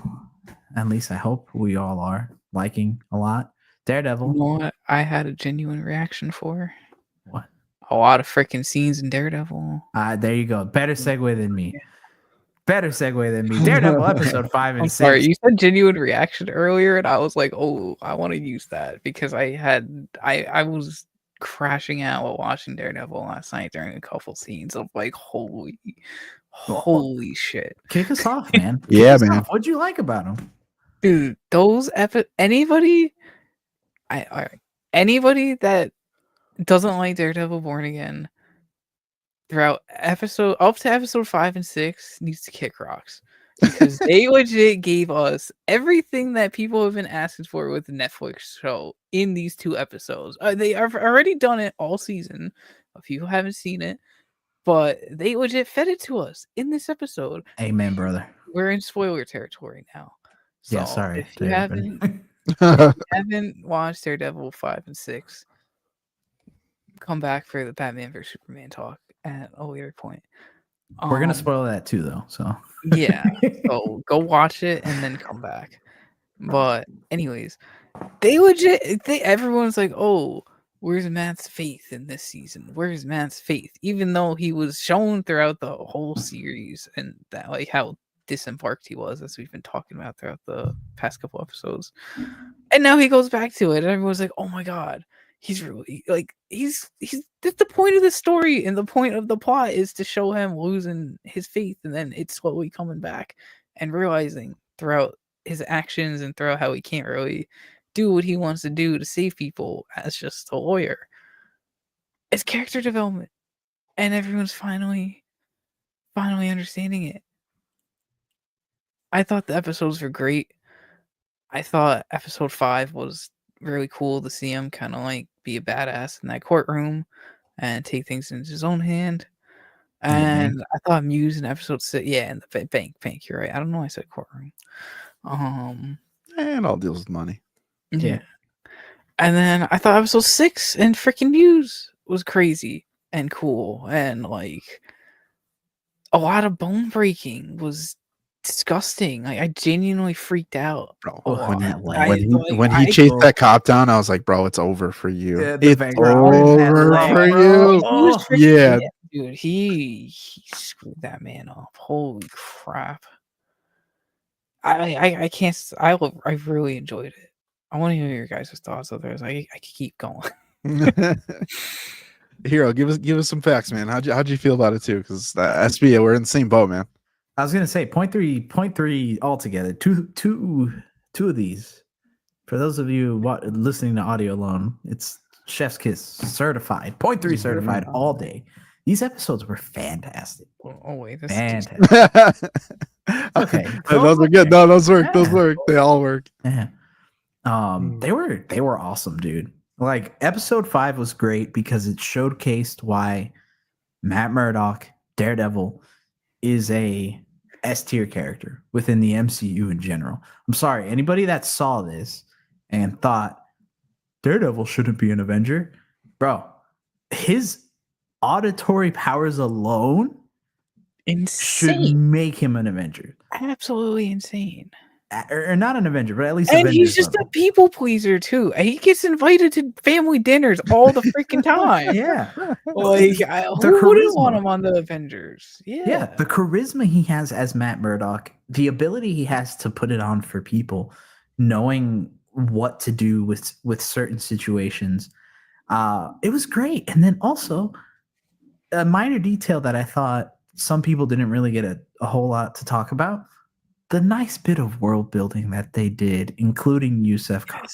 [SPEAKER 1] at least I hope we all are, liking a lot. Daredevil.
[SPEAKER 2] You know what I had a genuine reaction for?
[SPEAKER 1] What?
[SPEAKER 2] A lot of freaking scenes in Daredevil.
[SPEAKER 1] There you go. Better segue than me. Daredevil episode 5 and 6.
[SPEAKER 2] Sorry, you said genuine reaction earlier, and I was like, oh, I want to use that because I was crashing out while watching Daredevil last night during a couple scenes of like, holy shit.
[SPEAKER 1] Kick us off, man.
[SPEAKER 3] Yeah, man.
[SPEAKER 1] What'd you like about him?
[SPEAKER 2] Dude, those anybody that doesn't like Daredevil Born Again throughout up to episode 5 and 6 needs to kick rocks, because they legit gave us everything that people have been asking for with the Netflix show in these 2 episodes. They have already done it all season. People haven't seen it, but they legit fed it to us in this episode.
[SPEAKER 1] Amen, brother.
[SPEAKER 2] We're in spoiler territory now. So
[SPEAKER 1] yeah, sorry.
[SPEAKER 2] If you haven't watched Daredevil 5 and 6, come back for the Batman vs Superman talk at a later point.
[SPEAKER 1] We're gonna spoil that too, though. So
[SPEAKER 2] yeah, so go watch it and then come back. But anyways, everyone's like, "Oh, where's Matt's faith in this season? Where's Matt's faith?" Even though he was shown throughout the whole series and that like how disembarked he was, as we've been talking about throughout the past couple episodes, and now he goes back to it, and everyone's like, "Oh my god." He's really like he's that's the point of the story, and the point of the plot is to show him losing his faith and then it's slowly coming back and realizing throughout his actions and throughout how he can't really do what he wants to do to save people as just a lawyer. It's character development, and everyone's finally understanding it. I thought the episodes were great. I thought episode 5 was really cool to see him kind of like be a badass in that courtroom and take things into his own hand. And I thought Muse in episode 6, yeah, in the bank. You're right. I don't know why I said courtroom.
[SPEAKER 3] And all deals with money.
[SPEAKER 2] Yeah. And then I thought episode 6 and freaking Muse was crazy and cool, and like a lot of bone breaking was disgusting. Like I genuinely freaked out.
[SPEAKER 3] Bro, when he chased that cop down, I was like, bro, it's over for you.
[SPEAKER 1] Yeah,
[SPEAKER 3] it's over for you. Yeah.
[SPEAKER 2] Dude, he screwed that man up. Holy crap. I can't. I really enjoyed it. I want to hear your guys' thoughts. Others, I could keep going.
[SPEAKER 3] Hero, give us some facts, man. How'd you feel about it too? Because SB, we're in the same boat, man.
[SPEAKER 1] I was gonna say point three altogether. Two of these. For those of you listening to audio alone, it's Chef's Kiss certified. 0.3 certified all day. These episodes were fantastic.
[SPEAKER 2] Oh wait, this
[SPEAKER 1] fantastic. Okay,
[SPEAKER 3] those are good. No, those work. Those work. They all work.
[SPEAKER 1] Yeah. They were awesome, dude. Like episode 5 was great because it showcased why Matt Murdock, Daredevil, is a S-tier character within the MCU in general. I'm sorry, anybody that saw this and thought Daredevil shouldn't be an Avenger, bro, his auditory powers alone should make him an Avenger.
[SPEAKER 2] Absolutely insane.
[SPEAKER 1] Or not an Avenger, but at least
[SPEAKER 2] and
[SPEAKER 1] Avengers
[SPEAKER 2] he's just
[SPEAKER 1] level.
[SPEAKER 2] A people pleaser too. He gets invited to family dinners all the freaking time.
[SPEAKER 1] Yeah,
[SPEAKER 2] like who wouldn't want him on the Avengers?
[SPEAKER 1] Yeah, the charisma he has as Matt Murdock, the ability he has to put it on for people, knowing what to do with certain situations. It was great. And then also a minor detail that I thought some people didn't really get a whole lot to talk about. The nice bit of world building that they did, including Yusuf Khan,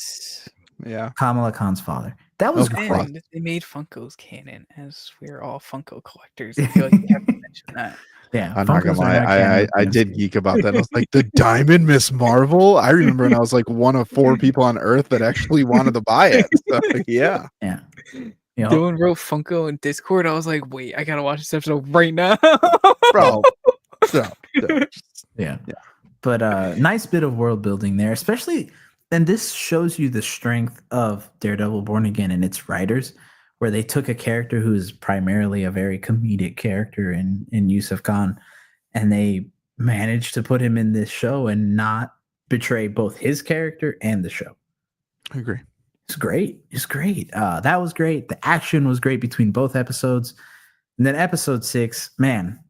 [SPEAKER 1] Kamala Khan's father. That was great.
[SPEAKER 2] They made Funkos canon, as we're all Funko collectors. I feel like you have to mention that.
[SPEAKER 1] Yeah,
[SPEAKER 3] I'm not gonna lie. I did geek about that. I was like, the Diamond Miss Marvel. I remember when I was like one of 4 people on Earth that actually wanted to buy it. So, yeah.
[SPEAKER 1] You know,
[SPEAKER 2] Dylan wrote Funko in Discord. I was like, wait, I gotta watch this episode right now,
[SPEAKER 3] bro.
[SPEAKER 1] Yeah. But nice bit of world building there, especially, and this shows you the strength of Daredevil Born Again and its writers, where they took a character who is primarily a very comedic character in Yusuf Khan, and they managed to put him in this show and not betray both his character and the show.
[SPEAKER 3] I agree.
[SPEAKER 1] It's great. It's great. That was great. The action was great between both episodes. And then episode 6, man,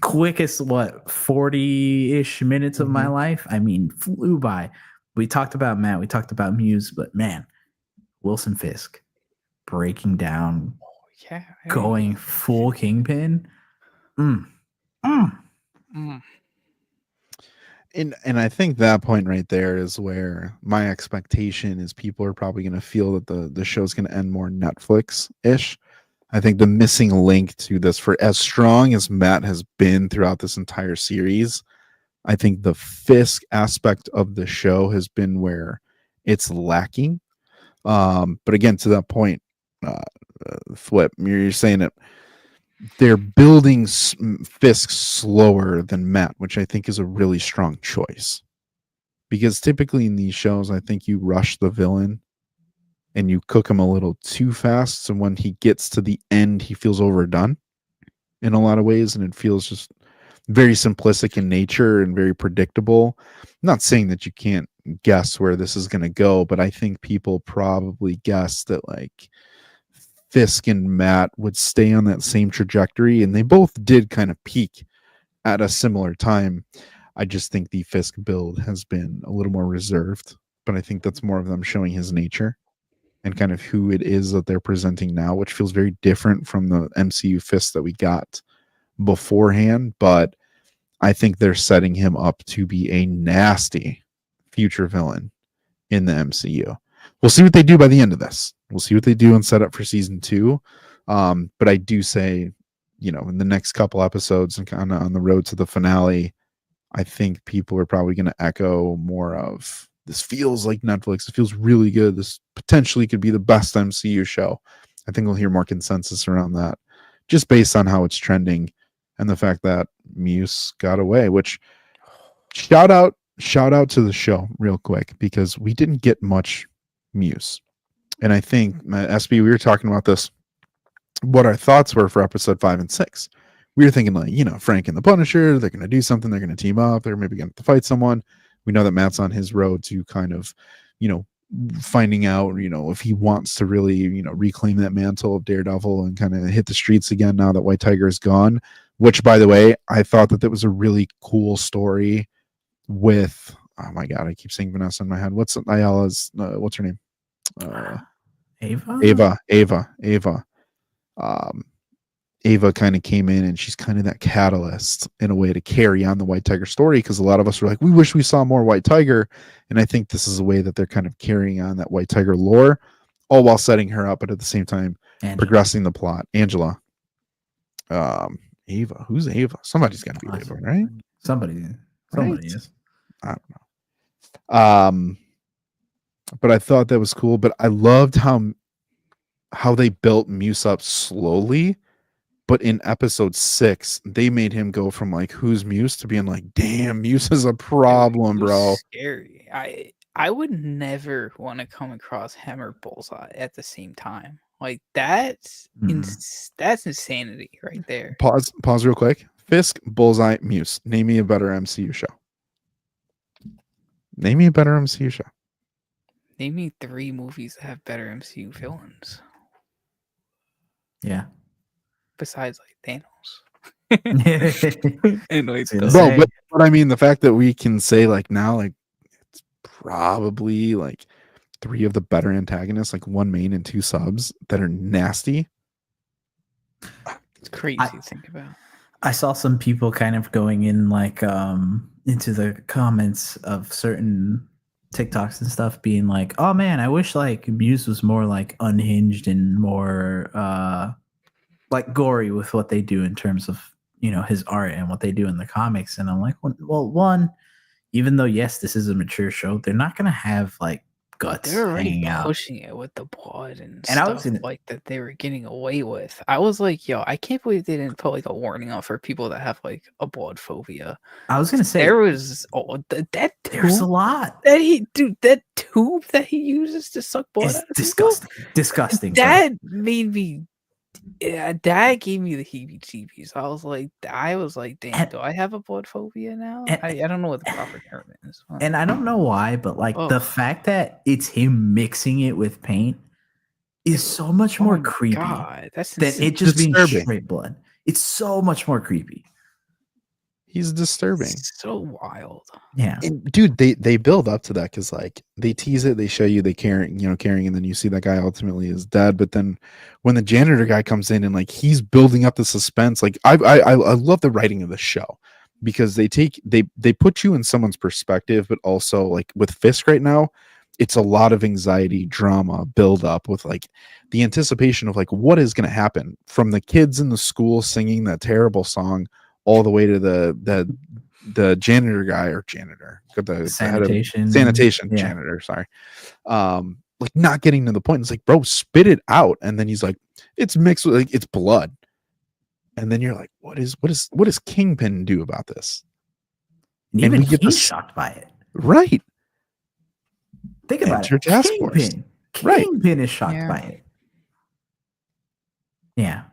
[SPEAKER 1] quickest 40-ish minutes of my life. I mean, flew by. We talked about Matt, we talked about Muse, but man, Wilson Fisk breaking down, going full Kingpin.
[SPEAKER 3] And I think that point right there is where my expectation is people are probably going to feel that the show's going to end more Netflix-ish. I think the missing link to this, for as strong as Matt has been throughout this entire series, I think the Fisk aspect of the show has been where it's lacking. But again, to that point, Flip, you're saying it. They're building Fisk slower than Matt, which I think is a really strong choice. Because typically in these shows, I think you rush the villain and you cook him a little too fast. So when he gets to the end, he feels overdone in a lot of ways. And it feels just very simplistic in nature and very predictable. I'm not saying that you can't guess where this is going to go, but I think people probably guess that like Fisk and Matt would stay on that same trajectory, and they both did kind of peak at a similar time. I just think the Fisk build has been a little more reserved, but I think that's more of them showing his nature and kind of who it is that they're presenting now, which feels very different from the MCU Fisk that we got beforehand. But I think they're setting him up to be a nasty future villain in the MCU. We'll see what they do by the end of this. We'll see what they do and set up for season 2. But I do say, you know, in the next couple episodes and kind of on the road to the finale, I think people are probably going to echo more of this feels like Netflix. It feels really good. This potentially could be the best MCU show. I think we'll hear more consensus around that just based on how it's trending and the fact that Muse got away, which shout out to the show real quick, because we didn't get much Muse. And I think, SB, we were talking about this, what our thoughts were for episode 5 and 6. We were thinking, like, you know, Frank and the Punisher, they're going to do something, they're going to team up, they're maybe going to fight someone. We know that Matt's on his road to kind of, you know, finding out, you know, if he wants to really, you know, reclaim that mantle of Daredevil and kind of hit the streets again now that White Tiger is gone. Which, by the way, I thought that was a really cool story with, oh my God, I keep saying Vanessa in my head. What's Ayala's, what's her name? Ava. Ava kind of came in and she's kind of that catalyst in a way to carry on the White Tiger story, because a lot of us were like, we wish we saw more White Tiger. And I think this is a way that they're kind of carrying on that White Tiger lore, all while setting her up, but at the same time progressing the plot. Angela. Ava. Who's Ava? Somebody's got to be Ava, right?
[SPEAKER 1] Somebody is.
[SPEAKER 3] I don't know. But I thought that was cool. But I loved how they built Muse up slowly. But in episode 6, they made him go from like, who's Muse, to being like, damn, Muse is a problem, bro.
[SPEAKER 2] Scary. I would never want to come across him or Bullseye at the same time. Like that's insanity right there.
[SPEAKER 3] Pause real quick. Fisk, Bullseye, Muse. Name me a better MCU show. Name me a better MCU show.
[SPEAKER 2] Name me 3 movies that have better MCU villains.
[SPEAKER 1] Yeah.
[SPEAKER 2] Besides like
[SPEAKER 1] Thanos.
[SPEAKER 3] Bro, but I mean, the fact that we can say like now, like it's probably like 3 of the better antagonists, like 1 main and 2 subs that are nasty.
[SPEAKER 2] It's crazy to think about.
[SPEAKER 1] I saw some people kind of going in like into the comments of certain TikToks and stuff being like, oh man, I wish like Muse was more like unhinged and more like gory with what they do in terms of, you know, his art and what they do in the comics. And I'm like, well, one, even though yes, this is a mature show, they're not gonna have like guts.
[SPEAKER 2] They're already pushing it with the blood and stuff
[SPEAKER 1] I was
[SPEAKER 2] like that they were getting away with. I was like, yo, I can't believe they didn't put like a warning out for people that have like a blood phobia.
[SPEAKER 1] I was gonna say
[SPEAKER 2] there was that
[SPEAKER 1] there's a lot
[SPEAKER 2] that tube that he uses to suck blood.
[SPEAKER 1] Disgusting.
[SPEAKER 2] That made me. Yeah, that gave me the heebie-jeebies. I was like, damn, do I have a blood phobia now? I don't know what the proper term is.
[SPEAKER 1] And I don't know why, but like the fact that it's him mixing it with paint is so much more creepy than it just being straight blood. It's so much more creepy.
[SPEAKER 3] He's disturbing.
[SPEAKER 2] It's so wild.
[SPEAKER 1] Yeah.
[SPEAKER 3] And dude, they build up to that because like they tease it, they show you they carrying, and then you see that guy ultimately is dead. But then when the janitor guy comes in and like he's building up the suspense, like I love the writing of the show because they put you in someone's perspective, but also like with Fisk right now, it's a lot of anxiety, drama, build up with like the anticipation of like what is going to happen, from the kids in the school singing that terrible song all the way to the janitor guy, or janitor, the
[SPEAKER 1] Sanitation.
[SPEAKER 3] Sanitation janitor, sorry. Like not getting to the point. It's like, bro, spit it out. And then he's like, it's mixed with like, it's blood. And then you're like, what does Kingpin do about this?
[SPEAKER 1] And even he's shocked by it.
[SPEAKER 3] Right.
[SPEAKER 1] Think about it. Kingpin is shocked by it. Yeah.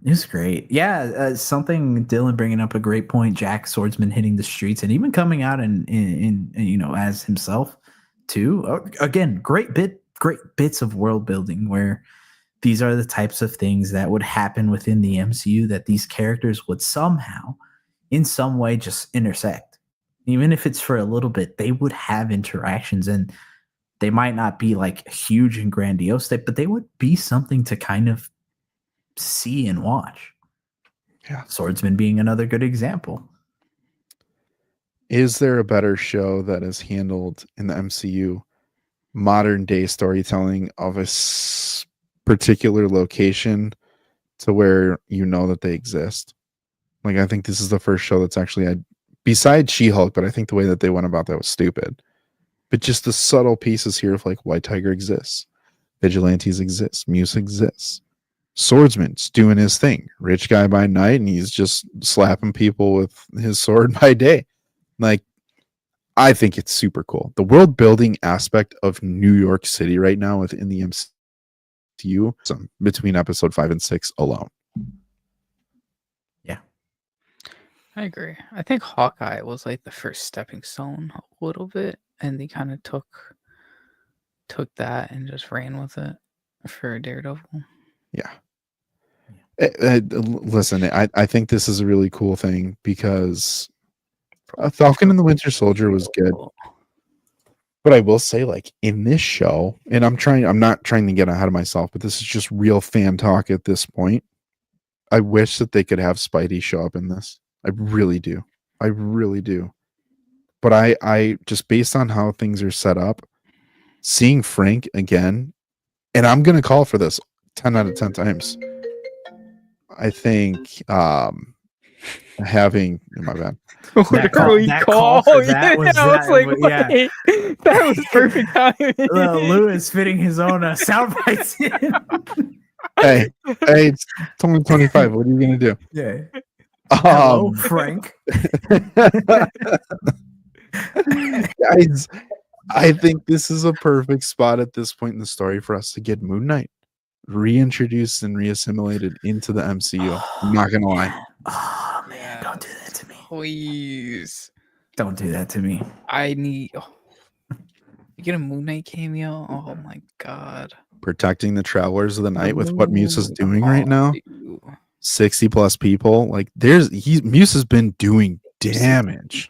[SPEAKER 1] It's great. Yeah. Something Dylan bringing up a great point. Jack Swordsman hitting the streets and even coming out in as himself too. Again, great bits of world building where these are the types of things that would happen within the MCU, that these characters would somehow, in some way, just intersect. Even if it's for a little bit, they would have interactions, and they might not be like huge and grandiose, but they would be something to kind of see and watch.
[SPEAKER 3] Yeah.
[SPEAKER 1] Swordsman being another good example.
[SPEAKER 3] Is there a better show that is handled in the MCU modern day storytelling of a particular location to where you know that they exist? Like, I think this is the first show that's actually, besides She-Hulk, but I think the way that they went about that was stupid. But just the subtle pieces here of like White Tiger exists, Vigilantes exists, Muse exists, Swordsman's doing his thing, rich guy by night, and he's just slapping people with his sword by day. Like, I think it's super cool. The world building aspect of New York City right now within the MCU, between episode 5 and 6 alone.
[SPEAKER 1] Yeah,
[SPEAKER 2] I agree. I think Hawkeye was like the first stepping stone a little bit, and they kind of took that and just ran with it for Daredevil.
[SPEAKER 3] Yeah. Listen, I think this is a really cool thing because Falcon and the Winter Soldier was good. But I will say, like, in this show, and I'm not trying to get ahead of myself, but this is just real fan talk at this point. I wish that they could have Spidey show up in this. I really do. I really do. But I just, based on how things are set up, seeing Frank again, and I'm going to call for this 10 out of 10 times. I think having, my bad.
[SPEAKER 2] That was perfect timing.
[SPEAKER 1] Lewis fitting his own sound bites in.
[SPEAKER 3] Hey, it's 2025. What are you gonna do?
[SPEAKER 1] Yeah. Hello, Frank.
[SPEAKER 3] Guys, I think this is a perfect spot at this point in the story for us to get Moon Knight reintroduced and reassimilated into the MCU. I'm not gonna lie.
[SPEAKER 1] Oh man, don't do that to me.
[SPEAKER 2] Please.
[SPEAKER 1] Don't do that to me.
[SPEAKER 2] You get a Moon Knight cameo? Oh my god.
[SPEAKER 3] Protecting the Travelers of the Night with what Muse is doing right now. 60 plus people. Like, Muse has been doing damage.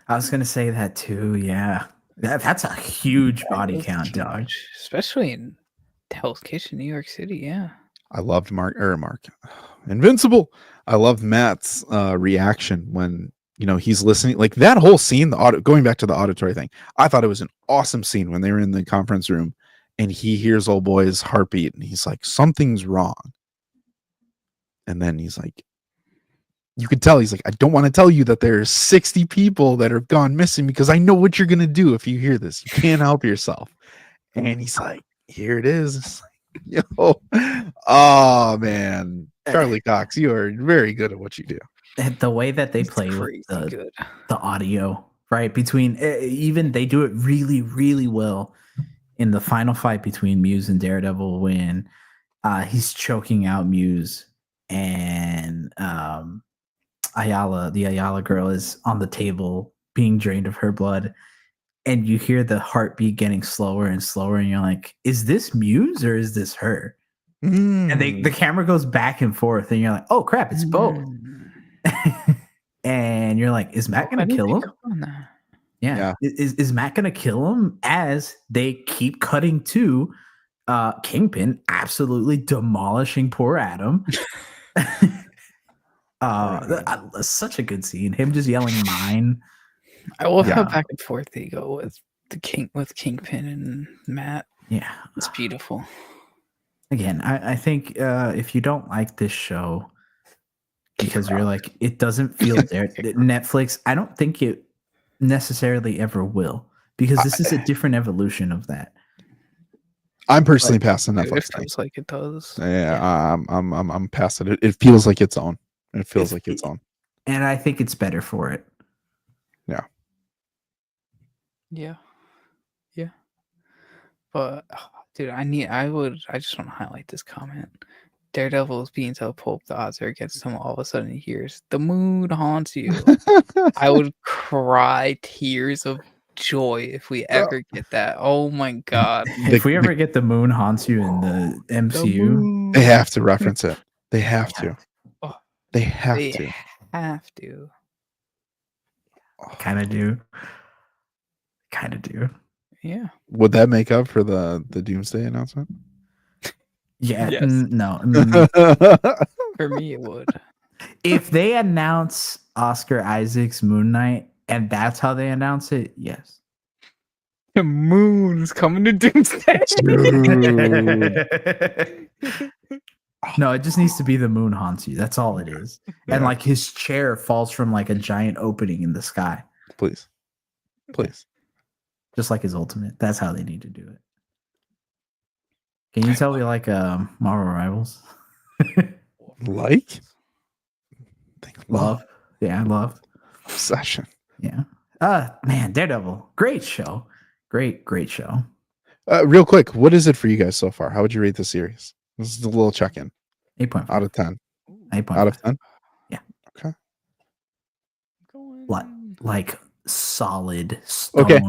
[SPEAKER 1] I was gonna say that too. Yeah, that's a huge body count, dog.
[SPEAKER 2] Especially in Hell's Kitchen, New York City. Yeah,
[SPEAKER 3] I loved Mark Invincible. I loved Matt's reaction when he's listening. Like, that whole scene, going back to the auditory thing, I thought it was an awesome scene when they were in the conference room and he hears old boy's heartbeat and he's like, something's wrong. And then he's like, you could tell he's like, I don't want to tell you that there's 60 people that have gone missing because I know what you're going to do if you hear this. You can't help yourself. And he's like, here it is. It's like, yo, oh man, Charlie Cox, you are very good at what you do.
[SPEAKER 1] And the way that they play with the audio, right? Between even they do it really, really well in the final fight between Muse and Daredevil when he's choking out Muse and the Ayala girl is on the table being drained of her blood. And you hear the heartbeat getting slower and slower, and you're like, is this Muse or is this her? And the camera goes back and forth, and you're like, oh crap, it's both. And you're like, is Matt gonna kill him? Yeah. Is Matt gonna kill him? As they keep cutting to Kingpin absolutely demolishing poor Adam. Such a good scene. Him just yelling mine.
[SPEAKER 2] I love how back and forth they go with Kingpin and Matt.
[SPEAKER 1] Yeah,
[SPEAKER 2] it's beautiful.
[SPEAKER 1] Again, I think if you don't like this show because you're like, it doesn't feel there, Netflix, I don't think it necessarily ever will, because this is a different evolution of that.
[SPEAKER 3] I'm personally past the Netflix.
[SPEAKER 2] It feels like it does.
[SPEAKER 3] Yeah. I'm past it. It feels like its own. It feels like its own.
[SPEAKER 1] And I think it's better for it.
[SPEAKER 3] Yeah.
[SPEAKER 2] Yeah. But dude, I just want to highlight this comment. Daredevil is being so pulp, the odds are against him. All of a sudden he hears the moon haunts you. I would cry tears of joy if we ever get that. Oh my god.
[SPEAKER 1] If we ever get the moon haunts you in the MCU,
[SPEAKER 3] they have to reference it. They have to. They have to.
[SPEAKER 1] Kind of do.
[SPEAKER 2] Yeah.
[SPEAKER 3] Would that make up for the Doomsday announcement?
[SPEAKER 1] Yeah.
[SPEAKER 2] Yes.
[SPEAKER 1] No.
[SPEAKER 2] For me, it would.
[SPEAKER 1] If they announce Oscar Isaac's Moon Knight and that's how they announce it, yes.
[SPEAKER 2] The moon's coming to Doomsday.
[SPEAKER 1] No, it just needs to be the moon haunts you. That's all it is.
[SPEAKER 3] Yeah.
[SPEAKER 1] And like his chair falls from like a giant opening in the sky.
[SPEAKER 3] Please.
[SPEAKER 1] Just like his ultimate. That's how they need to do it. Can you tell me like Marvel Rivals?
[SPEAKER 3] Like?
[SPEAKER 1] Love. Yeah, love.
[SPEAKER 3] Obsession.
[SPEAKER 1] Yeah. Man, Daredevil. Great show. Great show.
[SPEAKER 3] Real quick, what is it for you guys so far? How would you rate the series? This is a little check-in.
[SPEAKER 1] 8.5
[SPEAKER 3] out of 10.
[SPEAKER 1] 8.5
[SPEAKER 3] out of 10?
[SPEAKER 1] Yeah.
[SPEAKER 3] Okay.
[SPEAKER 1] Like solid stone.
[SPEAKER 3] Okay.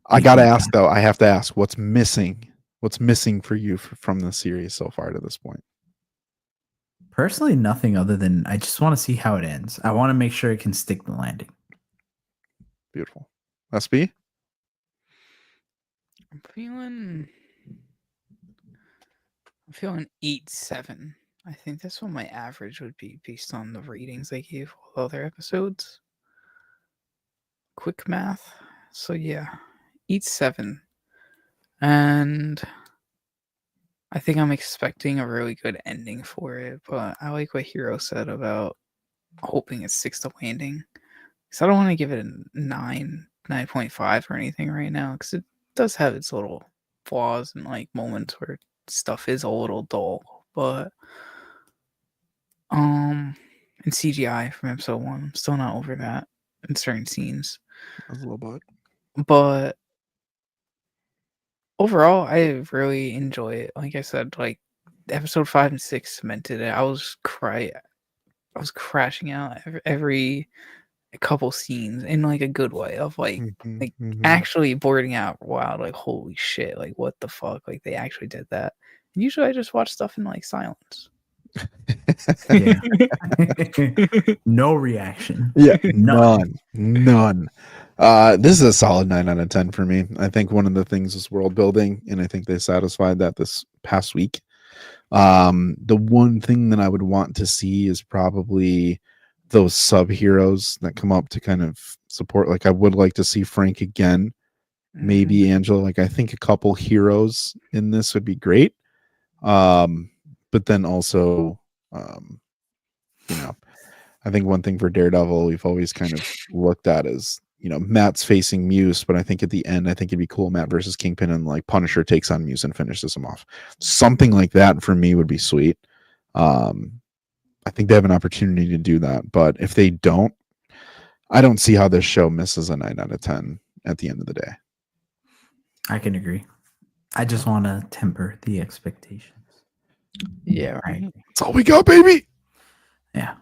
[SPEAKER 3] I gotta ask though. I have to ask, what's missing? What's missing for you from the series so far to this point?
[SPEAKER 1] Personally, nothing other than I just want to see how it ends. I want to make sure it can stick the landing.
[SPEAKER 3] Beautiful. SB?
[SPEAKER 2] I'm feeling 8.7. I think that's what my average would be based on the ratings I gave all other episodes. Quick math. So yeah, 8.7. And I think I'm expecting a really good ending for it, but I like what Hero said about hoping it sticks the landing. Because I don't want to give it a 9.5 or anything right now, because it does have its little flaws and like moments where stuff is a little dull. But and CGI from episode 1, I'm still not over that in certain scenes.
[SPEAKER 3] That's a little bug.
[SPEAKER 2] But overall, I really enjoy it. Like I said, like episode 5 and 6 cemented it. I was crashing out every couple scenes in like a good way of like actually boarding out wild, like holy shit, like what the fuck, like they actually did that. And usually I just watch stuff in like silence.
[SPEAKER 1] Yeah. No reaction.
[SPEAKER 3] Yeah, none. This is a solid 9 out of 10 for me. I think one of the things is world building, and I think they satisfied that this past week. The one thing that I would want to see is probably those sub heroes that come up to kind of support. Like I would like to see Frank again, maybe Angela. Like I think a couple heroes in this would be great. But then also, I think one thing for Daredevil we've always kind of looked at is, Matt's facing Muse, but I think at the end, I think it'd be cool Matt versus Kingpin and like Punisher takes on Muse and finishes him off. Something like that for me would be sweet. I think they have an opportunity to do that, but if they don't, I don't see how this show misses a 9 out of 10 at the end of the day.
[SPEAKER 1] I can agree. I just want to temper the expectations.
[SPEAKER 2] Yeah, right.
[SPEAKER 3] That's all we got, baby.
[SPEAKER 1] Yeah.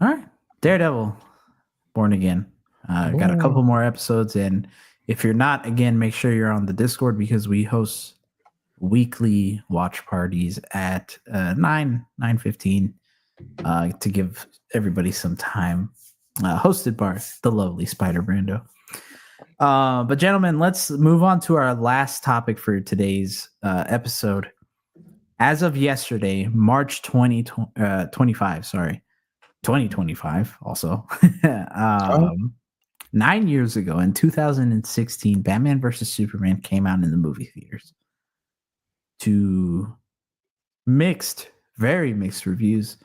[SPEAKER 1] All right. Daredevil, Born Again. Got a couple more episodes, and if you're not, again, make sure you're on the Discord because we host weekly watch parties at 9:15 to give everybody some time. Hosted by the lovely Spider Brando. But gentlemen, let's move on to our last topic for today's episode. As of yesterday, March 2025, also. 9 years ago in 2016, Batman vs. Superman came out in the movie theaters to very mixed reviews.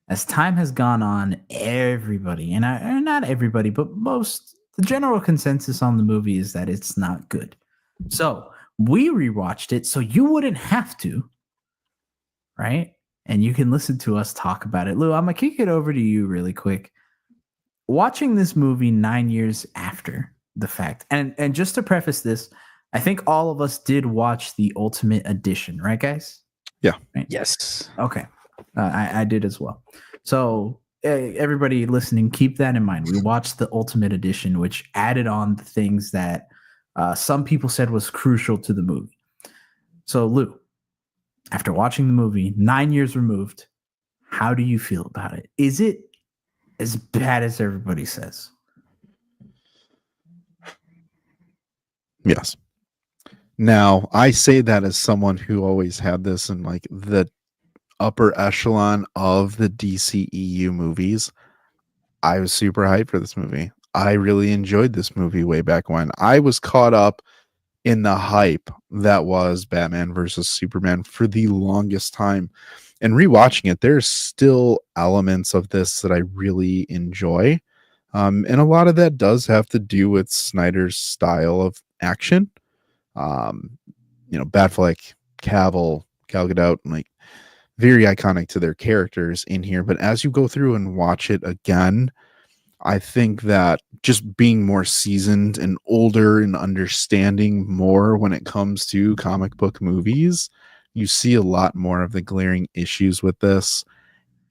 [SPEAKER 1] As time has gone on, everybody, and not everybody, but the general consensus on the movie is that it's not good. So we rewatched it so you wouldn't have to, right? And you can listen to us talk about it. Lou, I'm going to kick it over to you really quick. Watching this movie 9 years after the fact, and just to preface this, I think all of us did watch the Ultimate Edition, right, guys?
[SPEAKER 3] Yeah.
[SPEAKER 1] Right?
[SPEAKER 2] Yes.
[SPEAKER 1] Okay. I did as well. So everybody listening, keep that in mind. We watched the Ultimate Edition, which added on the things that some people said was crucial to the movie. So, Lou, after watching the movie 9 years removed, how do you feel about it? Is it as bad as everybody says?
[SPEAKER 3] Yes. Now, I say that as someone who always had this in like the upper echelon of the DCEU movies. I was super hyped for this movie. I really enjoyed this movie way back when. I was caught up in the hype that was Batman versus Superman for the longest time. And rewatching it, there's still elements of this that I really enjoy. And a lot of that does have to do with Snyder's style of action. Batfleck, Cavill, Gal Gadot, like very iconic to their characters in here. But as you go through and watch it again, I think that just being more seasoned and older and understanding more when it comes to comic book movies, you see a lot more of the glaring issues with this.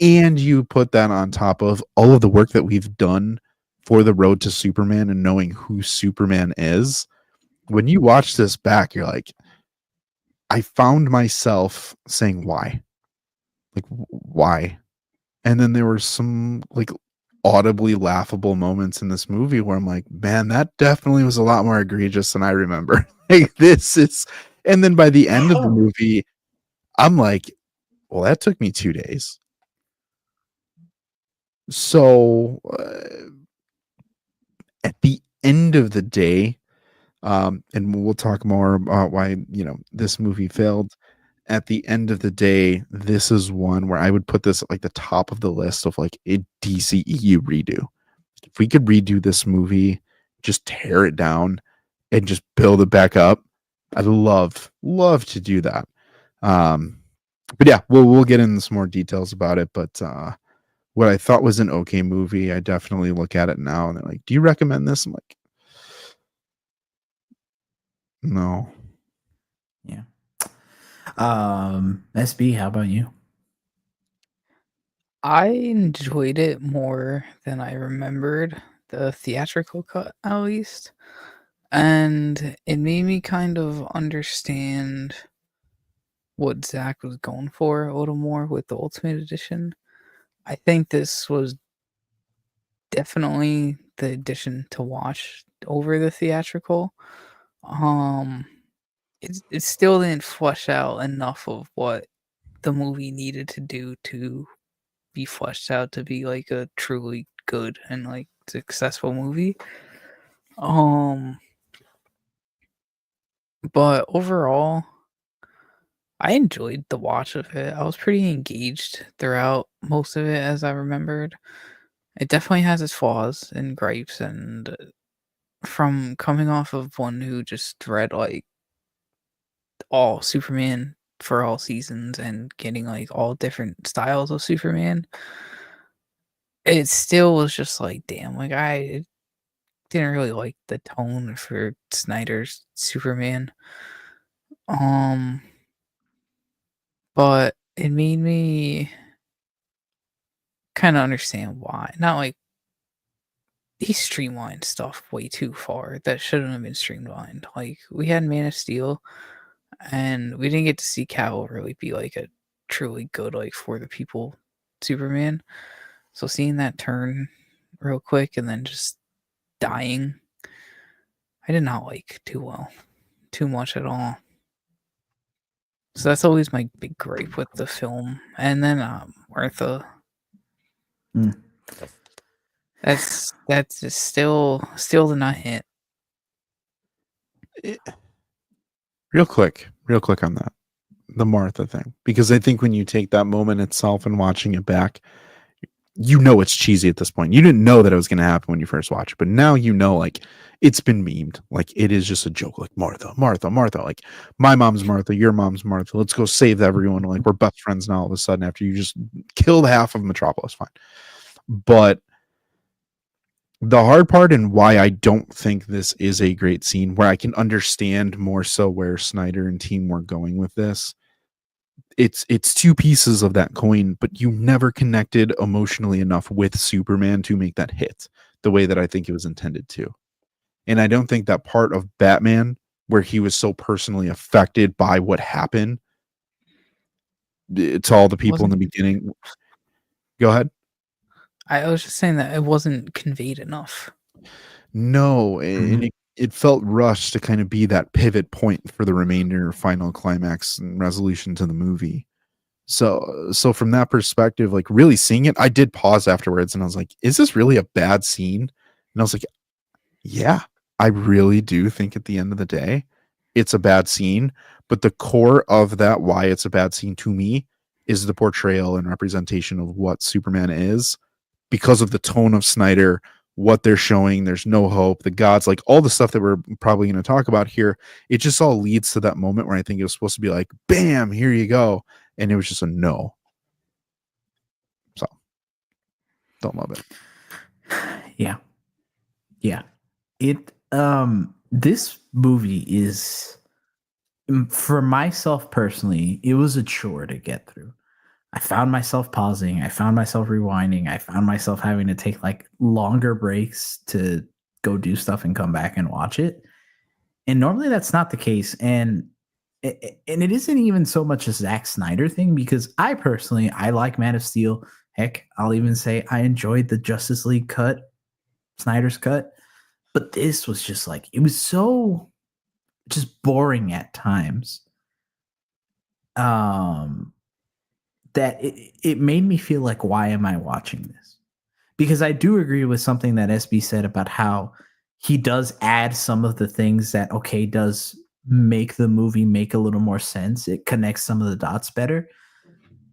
[SPEAKER 3] And you put that on top of all of the work that we've done for the road to Superman and knowing who Superman is. When you watch this back, you're like, I found myself saying, why? Like, why? And then there were some like audibly laughable moments in this movie where I'm like, man, that definitely was a lot more egregious than I remember. Like, this is, and then by the end of the movie, I'm like, well, that took me 2 days. So at the end of the day, and we'll talk more about why, this movie failed. At the end of the day, this is one where I would put this at like the top of the list of like a DCEU redo. If we could redo this movie, just tear it down and just build it back up, I'd love to do that. But yeah, we'll get into some more details about it. But what I thought was an okay movie, I definitely look at it now and they're like, do you recommend this? I'm like, no.
[SPEAKER 1] Yeah. SB, how about you?
[SPEAKER 2] I enjoyed it more than I remembered, the theatrical cut at least. And it made me kind of understand what Zach was going for a little more with the Ultimate Edition. I think this was definitely the edition to watch over the theatrical. It still didn't flesh out enough of what the movie needed to do to be fleshed out to be like a truly good and like successful movie. But overall, I enjoyed the watch of it. I was pretty engaged throughout most of it, as I remembered. It definitely has its flaws and gripes, and from coming off of one who just read like all Superman for all seasons and getting like all different styles of Superman, it still was just like, damn, like I didn't really like the tone for Snyder's Superman. But it made me kind of understand why. Not like he streamlined stuff way too far that shouldn't have been streamlined. Like we had Man of Steel, and we didn't get to see Cavill really be like a truly good like for the people Superman. So seeing that turn real quick and then just dying, I did not like too much at all. So that's always my big gripe with the film. And then Martha. That's just still the not hit.
[SPEAKER 3] Real quick on that, the Martha thing, because I think when you take that moment itself and watching it back, you know it's cheesy at this point. You didn't know that it was going to happen when you first watched it, but now you know, like, it's been memed. Like, it is just a joke. Like, Martha. Like, my mom's Martha, your mom's Martha. Let's go save everyone. Like, we're best friends now all of a sudden after you just killed half of Metropolis. Fine. But the hard part, and why I don't think this is a great scene, where I can understand more so where Snyder and team were going with this, it's two pieces of that coin, but you never connected emotionally enough with Superman to make that hit the way that I think it was intended to. And I don't think that part of Batman, where he was so personally affected by what happened to all the people in the beginning. Go ahead.
[SPEAKER 2] I was just saying that it wasn't conveyed enough.
[SPEAKER 3] No, and it felt rushed to kind of be that pivot point for the remainder, final climax and resolution to the movie. So from that perspective, like, really seeing it, I did pause afterwards and I was like, is this really a bad scene? And I was like, yeah, I really do think at the end of the day, it's a bad scene. But the core of that, why it's a bad scene to me, is the portrayal and representation of what Superman is, because of the tone of Snyder, what they're showing. There's no hope, the gods, like all the stuff that we're probably going to talk about here. It just all leads to that moment where I think it was supposed to be like, bam, here you go. And it was just a no. So don't love it.
[SPEAKER 1] Yeah. This movie is, for myself personally, it was a chore to get through. I found myself pausing. I found myself rewinding. I found myself having to take like longer breaks to go do stuff and come back and watch it. And normally that's not the case. And it isn't even so much a Zack Snyder thing, because I like Man of Steel. Heck, I'll even say I enjoyed the Justice League cut, Snyder's cut. But this was just like, it was so just boring at times. That it made me feel like, why am I watching this? Because I do agree with something that SB said about how he does add some of the things that, okay, does make the movie make a little more sense. It connects some of the dots better.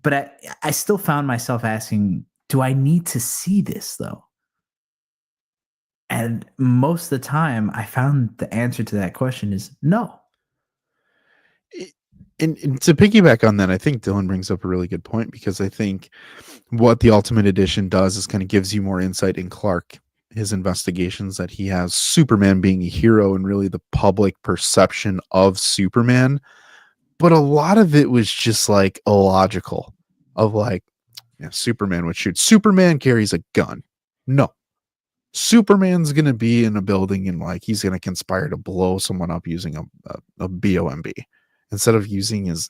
[SPEAKER 1] But I still found myself asking, do I need to see this though? And most of the time I found the answer to that question is no.
[SPEAKER 3] And to piggyback on that, I think Dylan brings up a really good point, because I think what the Ultimate Edition does is kind of gives you more insight in Clark, his investigations, that he has Superman being a hero and really the public perception of Superman. But a lot of it was just like illogical, of like, yeah, Superman would shoot. Superman carries a gun. No. Superman's going to be in a building and like he's going to conspire to blow someone up using a BOMB. Instead of using his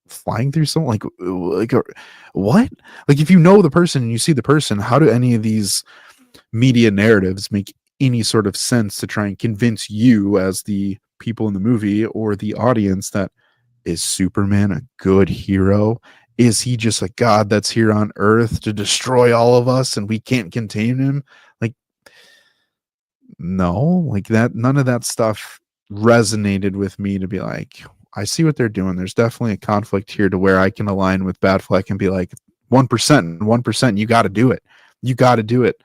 [SPEAKER 3] flying through someone, like what? Like, if you know the person and you see the person, how do any of these media narratives make any sort of sense to try and convince you as the people in the movie or the audience that, is Superman a good hero? Is he just a god that's here on Earth to destroy all of us and we can't contain him? Like, no, like that, none of that stuff resonated with me to be like, I see what they're doing. There's definitely a conflict here to where I can align with Batfleck and be like, 1%, you got to do it. You got to do it.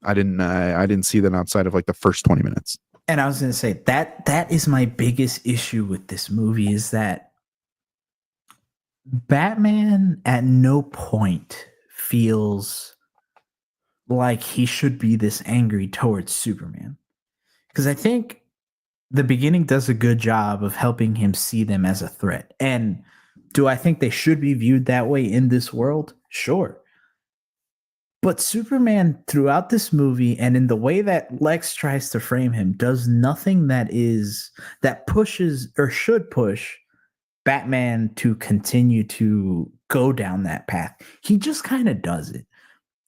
[SPEAKER 3] I didn't see that outside of like the first 20 minutes.
[SPEAKER 1] And I was going to say that is my biggest issue with this movie, is that Batman at no point feels like he should be this angry towards Superman. Because I think the beginning does a good job of helping him see them as a threat. And do I think they should be viewed that way in this world? Sure. But Superman throughout this movie, and in the way that Lex tries to frame him, does nothing that pushes or should push Batman to continue to go down that path. He just kind of does it.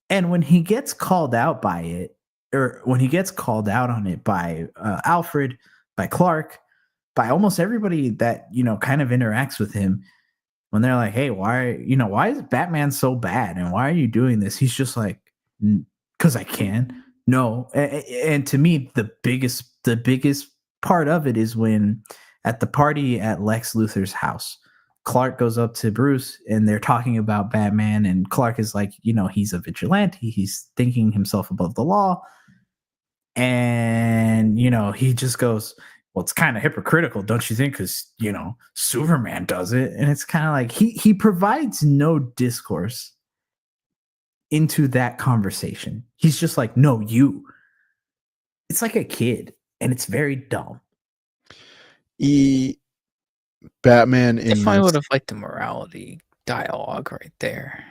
[SPEAKER 1] And when he gets called out by it, or when he gets called out on it by Alfred, by Clark, by almost everybody that, kind of interacts with him, when they're like, hey, why is Batman so bad? And why are you doing this? He's just like, because I can. No, and to me, the biggest part of it is when at the party at Lex Luthor's house, Clark goes up to Bruce and they're talking about Batman, and Clark is like, he's a vigilante, he's thinking himself above the law, and he just goes, well, it's kind of hypocritical, don't you think? Because Superman does it, and it's kind of like he provides no discourse into that conversation. He's just like, no, you. It's like a kid, and it's very dumb.
[SPEAKER 3] Batman in
[SPEAKER 2] Definitely would have liked the morality dialogue right there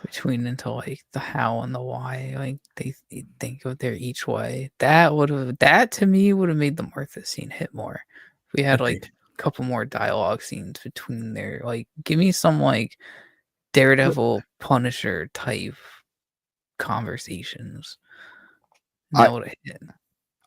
[SPEAKER 2] between into like the how and the why. Like they think of their each way. That to me would have made the Martha scene hit more. If we had like a couple more dialogue scenes between there, like give me some like Daredevil Punisher type conversations. That would have hit.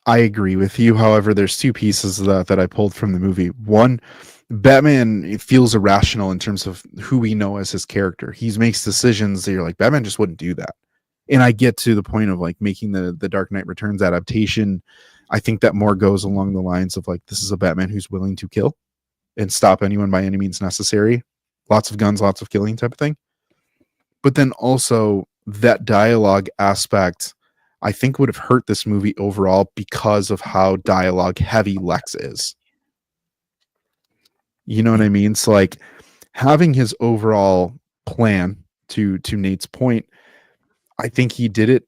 [SPEAKER 3] I agree with you. However, there's two pieces of that I pulled from the movie. One, Batman feels irrational in terms of who we know as his character. He makes decisions that you're like, Batman just wouldn't do that. And I get to the point of like making the Dark Knight Returns adaptation. I think that more goes along the lines of like, this is a Batman who's willing to kill and stop anyone by any means necessary. Lots of guns, lots of killing type of thing. But then also that dialogue aspect, I think would have hurt this movie overall because of how dialogue heavy Lex is. You know what I mean? So like having his overall plan to Nate's point, I think he did it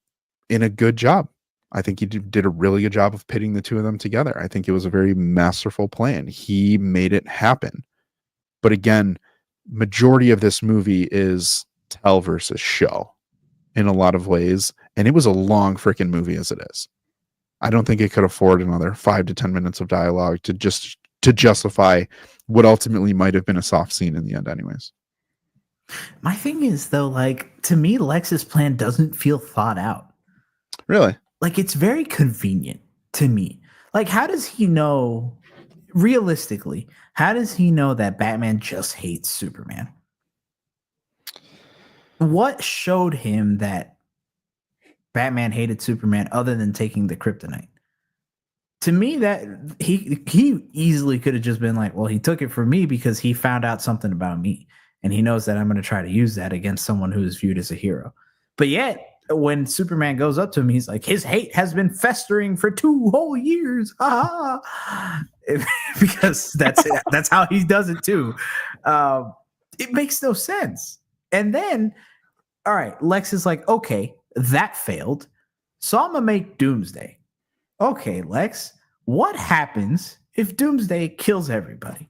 [SPEAKER 3] in a good job. I think he did a really good job of pitting the two of them together. I think it was a very masterful plan. He made it happen. But again, majority of this movie is tell versus show in a lot of ways. And it was a long freaking movie as it is. I don't think it could afford another 5 to 10 minutes of dialogue to justify what ultimately might have been a soft scene in the end anyways.
[SPEAKER 1] My thing is though, like to me, Lex's plan doesn't feel thought out.
[SPEAKER 3] Really?
[SPEAKER 1] Like it's very convenient to me. Like how does he know, realistically, how does he know that Batman just hates Superman? What showed him that Batman hated Superman other than taking the kryptonite? To me, that he easily could have just been like, well, he took it from me because he found out something about me, and he knows that I'm going to try to use that against someone who is viewed as a hero. But yet, when Superman goes up to him, he's like, his hate has been festering for 2 whole years. Because that's how he does it too. It makes no sense. And then, all right, Lex is like, okay, that failed, so I'm gonna make Doomsday. Okay, Lex, what happens if Doomsday kills everybody?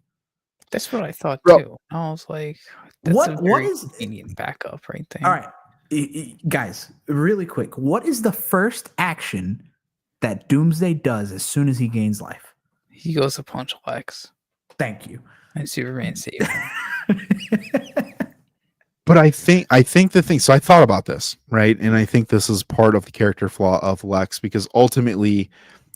[SPEAKER 2] That's what I thought too. I was like, that's
[SPEAKER 1] what is
[SPEAKER 2] convenient backup right there.
[SPEAKER 1] All right, guys, really quick, what is the first action that Doomsday does as soon as he gains life?
[SPEAKER 2] He goes to punch Lex.
[SPEAKER 1] Thank you.
[SPEAKER 2] And Superman saves him.
[SPEAKER 3] But I think the thing, so I thought about this, right? And I think this is part of the character flaw of Lex, because ultimately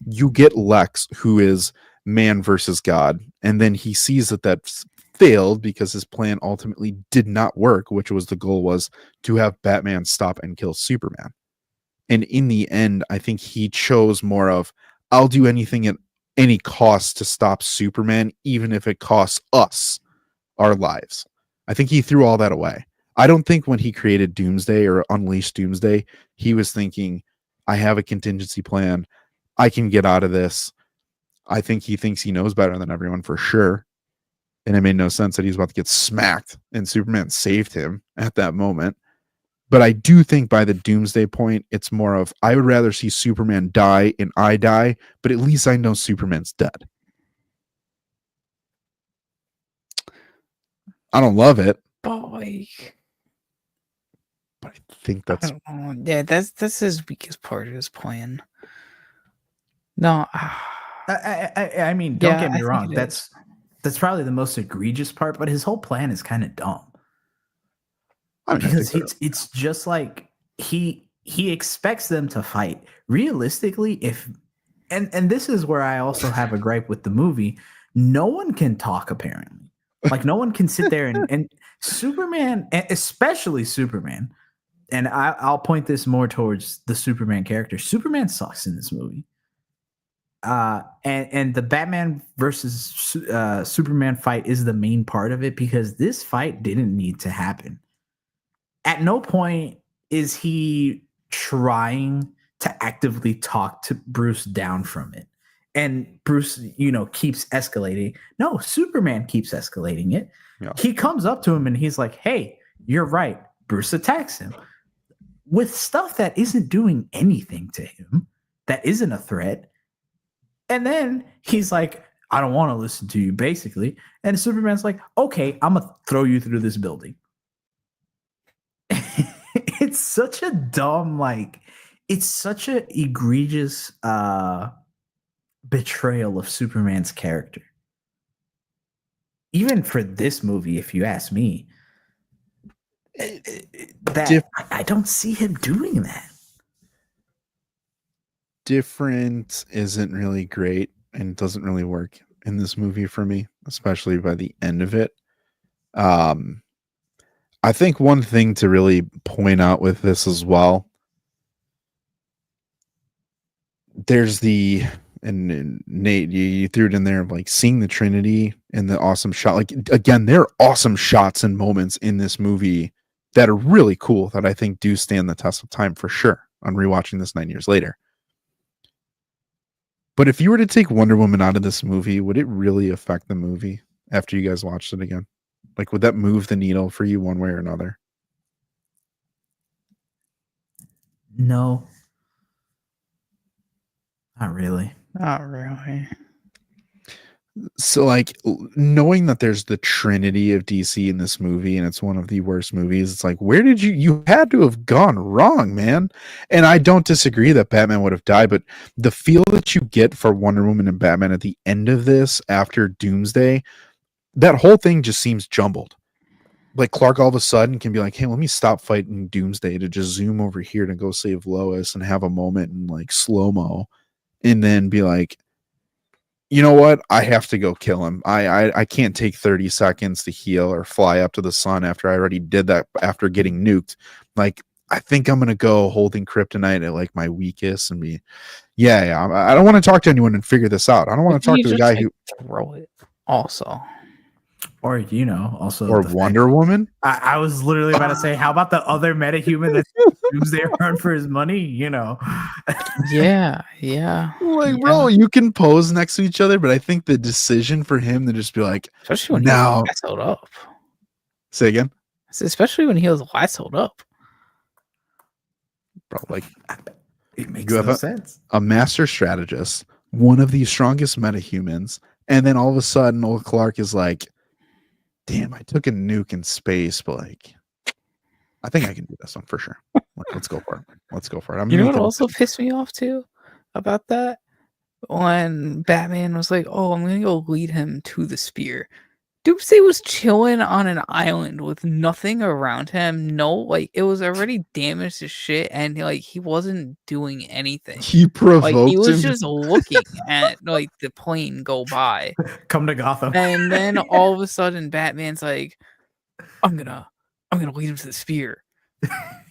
[SPEAKER 3] you get Lex, who is man versus God, and then he sees that failed because his plan ultimately did not work, which was the goal was to have Batman stop and kill Superman. And in the end, I think he chose more of, I'll do anything at any cost to stop Superman, even if it costs us our lives. I think he threw all that away. I don't think when he created Doomsday or unleashed Doomsday, he was thinking, I have a contingency plan. I can get out of this. I think he thinks he knows better than everyone for sure. And it made no sense that he's about to get smacked and Superman saved him at that moment. But I do think by the Doomsday point, it's more of, I would rather see Superman die and I die, but at least I know Superman's dead. I don't love it.
[SPEAKER 2] But like,
[SPEAKER 3] but I think that's
[SPEAKER 2] that's his weakest part of his plan. No,
[SPEAKER 1] I mean, don't get me wrong. That's probably the most egregious part, but his whole plan is kind of dumb. Because it's just like he expects them to fight. Realistically, and this is where I also have a gripe with the movie. No one can talk, apparently. Like no one can sit there and Superman, especially Superman, and I'll point this more towards the Superman character. Superman sucks in this movie. And the Batman versus Superman fight is the main part of it because this fight didn't need to happen. At no point is he trying to actively talk to Bruce down from it. And Bruce, keeps escalating. No, Superman keeps escalating it. Yeah. He comes up to him and he's like, hey, you're right. Bruce attacks him with stuff that isn't doing anything to him, that isn't a threat. And then he's like, I don't want to listen to you, basically. And Superman's like, okay, I'm going to throw you through this building. It's such a dumb, it's such an egregious betrayal of Superman's character. Even for this movie, if you ask me, I don't see him doing that.
[SPEAKER 3] Different isn't really great and doesn't really work in this movie for me, especially by the end of it. I think one thing to really point out with this as well, there's and Nate, you threw it in there, like seeing the Trinity and the awesome shot. Like, again, there are awesome shots and moments in this movie that are really cool that I think do stand the test of time for sure on rewatching this 9 years later. But if you were to take Wonder Woman out of this movie, would it really affect the movie after you guys watched it again? Like, would that move the needle for you one way or another?
[SPEAKER 1] No. Not really.
[SPEAKER 2] Not really.
[SPEAKER 3] So, like, knowing that there's the Trinity of DC in this movie and it's one of the worst movies, it's like, where did you had to have gone wrong, man? And I don't disagree that Batman would have died, but the feel that you get for Wonder Woman and Batman at the end of this after Doomsday, that whole thing just seems jumbled. Like, Clark all of a sudden can be like, hey, let me stop fighting Doomsday to just zoom over here to go save Lois and have a moment in like slow-mo and then be like, you know what? I have to go kill him. I can't take 30 seconds to heal or fly up to the sun after I already did that after getting nuked. Like, I think I'm going to go holding kryptonite at like my weakest and be, yeah. I don't want to talk to anyone and figure this out. I don't want to talk to a guy who
[SPEAKER 2] throw it also.
[SPEAKER 1] Or, also.
[SPEAKER 3] Or Wonder Woman.
[SPEAKER 1] I was literally about to say, how about the other metahuman that's Doomsday run for his money?
[SPEAKER 2] Yeah.
[SPEAKER 3] Like, bro, you can pose next to each other, but I think the decision for him to just be like,
[SPEAKER 2] especially when he was lassoed up.
[SPEAKER 3] Say again?
[SPEAKER 2] Especially when he was lassoed up.
[SPEAKER 3] Bro, like,
[SPEAKER 1] it makes no sense.
[SPEAKER 3] A master strategist, one of the strongest metahumans, and then all of a sudden, old Clark is like, damn, I took a nuke in space, but like, I think I can do this one for sure. Like, let's go for it.
[SPEAKER 2] You know what also pissed me off too about that? When Batman was like, oh, I'm going to go lead him to the spear. Doomsday was chilling on an island with nothing around him. No, like, it was already damaged as shit, and like he wasn't doing anything.
[SPEAKER 3] He provoked him.
[SPEAKER 2] He was just looking at like the plane go by.
[SPEAKER 1] Come to Gotham.
[SPEAKER 2] And then all of a sudden Batman's like, I'm gonna lead him to the spear.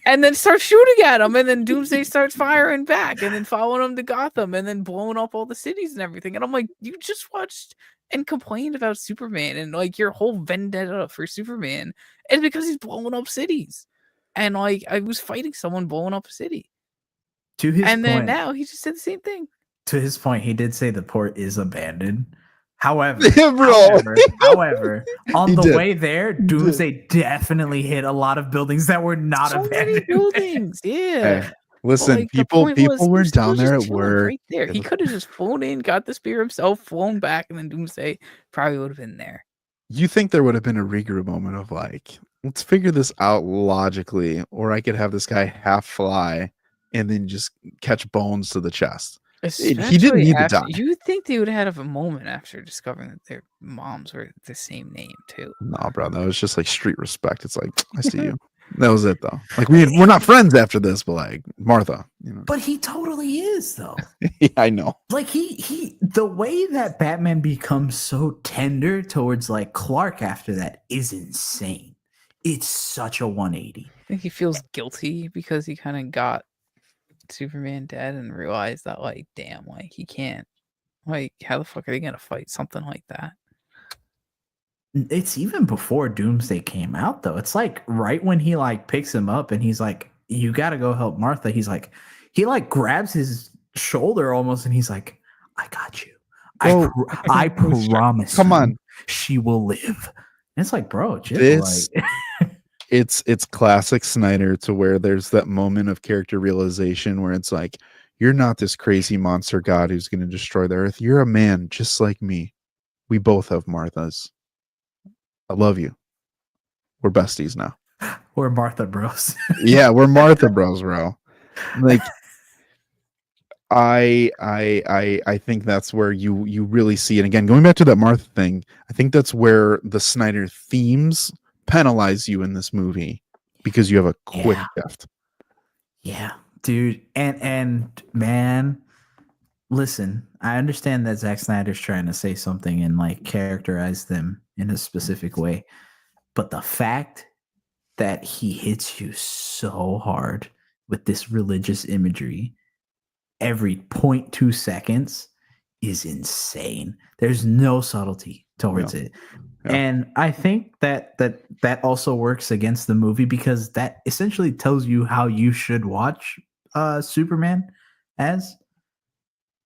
[SPEAKER 2] And then start shooting at him, and then Doomsday starts firing back, and then following him to Gotham, and then blowing up all the cities and everything. And I'm like, you just watched and complained about Superman, and like your whole vendetta for Superman is because he's blowing up cities. And like, I was fighting someone blowing up a city.
[SPEAKER 1] To his point,
[SPEAKER 2] then now he just said the same thing.
[SPEAKER 1] To his point, he did say the port is abandoned. However, on the way there, Doomsday definitely hit a lot of buildings that were not abandoned.
[SPEAKER 2] Buildings, yeah.
[SPEAKER 3] Hey, listen, people were down there at work.
[SPEAKER 2] Right there. He could have just flown in, got the spear himself, flown back, and then Doomsday probably would have been there.
[SPEAKER 3] You think there would have been a regroup moment of like, let's figure this out logically, or I could have this guy half fly and then just catch bones to the chest.
[SPEAKER 2] Especially
[SPEAKER 3] he didn't need to die.
[SPEAKER 2] You think they would have a moment after discovering that their moms were the same name too?
[SPEAKER 3] No, bro, that was just like street respect. It's like, I see you. That was it, though. Like, we're not friends after this, but like Martha,
[SPEAKER 1] But he totally is, though.
[SPEAKER 3] Yeah, I know.
[SPEAKER 1] Like the way that Batman becomes so tender towards like Clark after that is insane. it's such a 180.
[SPEAKER 2] I think he feels guilty because he kind of got Superman dead and realized that, like, damn, like, he can't, like, how the fuck are they gonna fight something like that?
[SPEAKER 1] It's even before Doomsday came out, though. It's like right when he like picks him up and he's like, "You got to go help Martha." He like grabs his shoulder almost, and he's like, "I got you. I promise.
[SPEAKER 3] Come on,
[SPEAKER 1] she will live." And it's like, bro, chill,
[SPEAKER 3] this
[SPEAKER 1] like.
[SPEAKER 3] it's classic Snyder, to where there's that moment of character realization where it's like, you're not this crazy monster god who's going to destroy the earth. You're a man just like me. We both have Marthas. I love you. We're besties now.
[SPEAKER 1] We're Martha bros.
[SPEAKER 3] Yeah, we're Martha bros, bro. Like, I think that's where you really see it. Again, going back to that Martha thing, I think that's where the Snyder themes penalize you in this movie, because you have a quick gift.
[SPEAKER 1] Yeah, dude. And man, listen, I understand that Zack Snyder's trying to say something and like characterize them in a specific way, but the fact that he hits you so hard with this religious imagery every 0.2 seconds is insane. There's no subtlety towards it. Yeah. And I think that also works against the movie, because that essentially tells you how you should watch Superman as.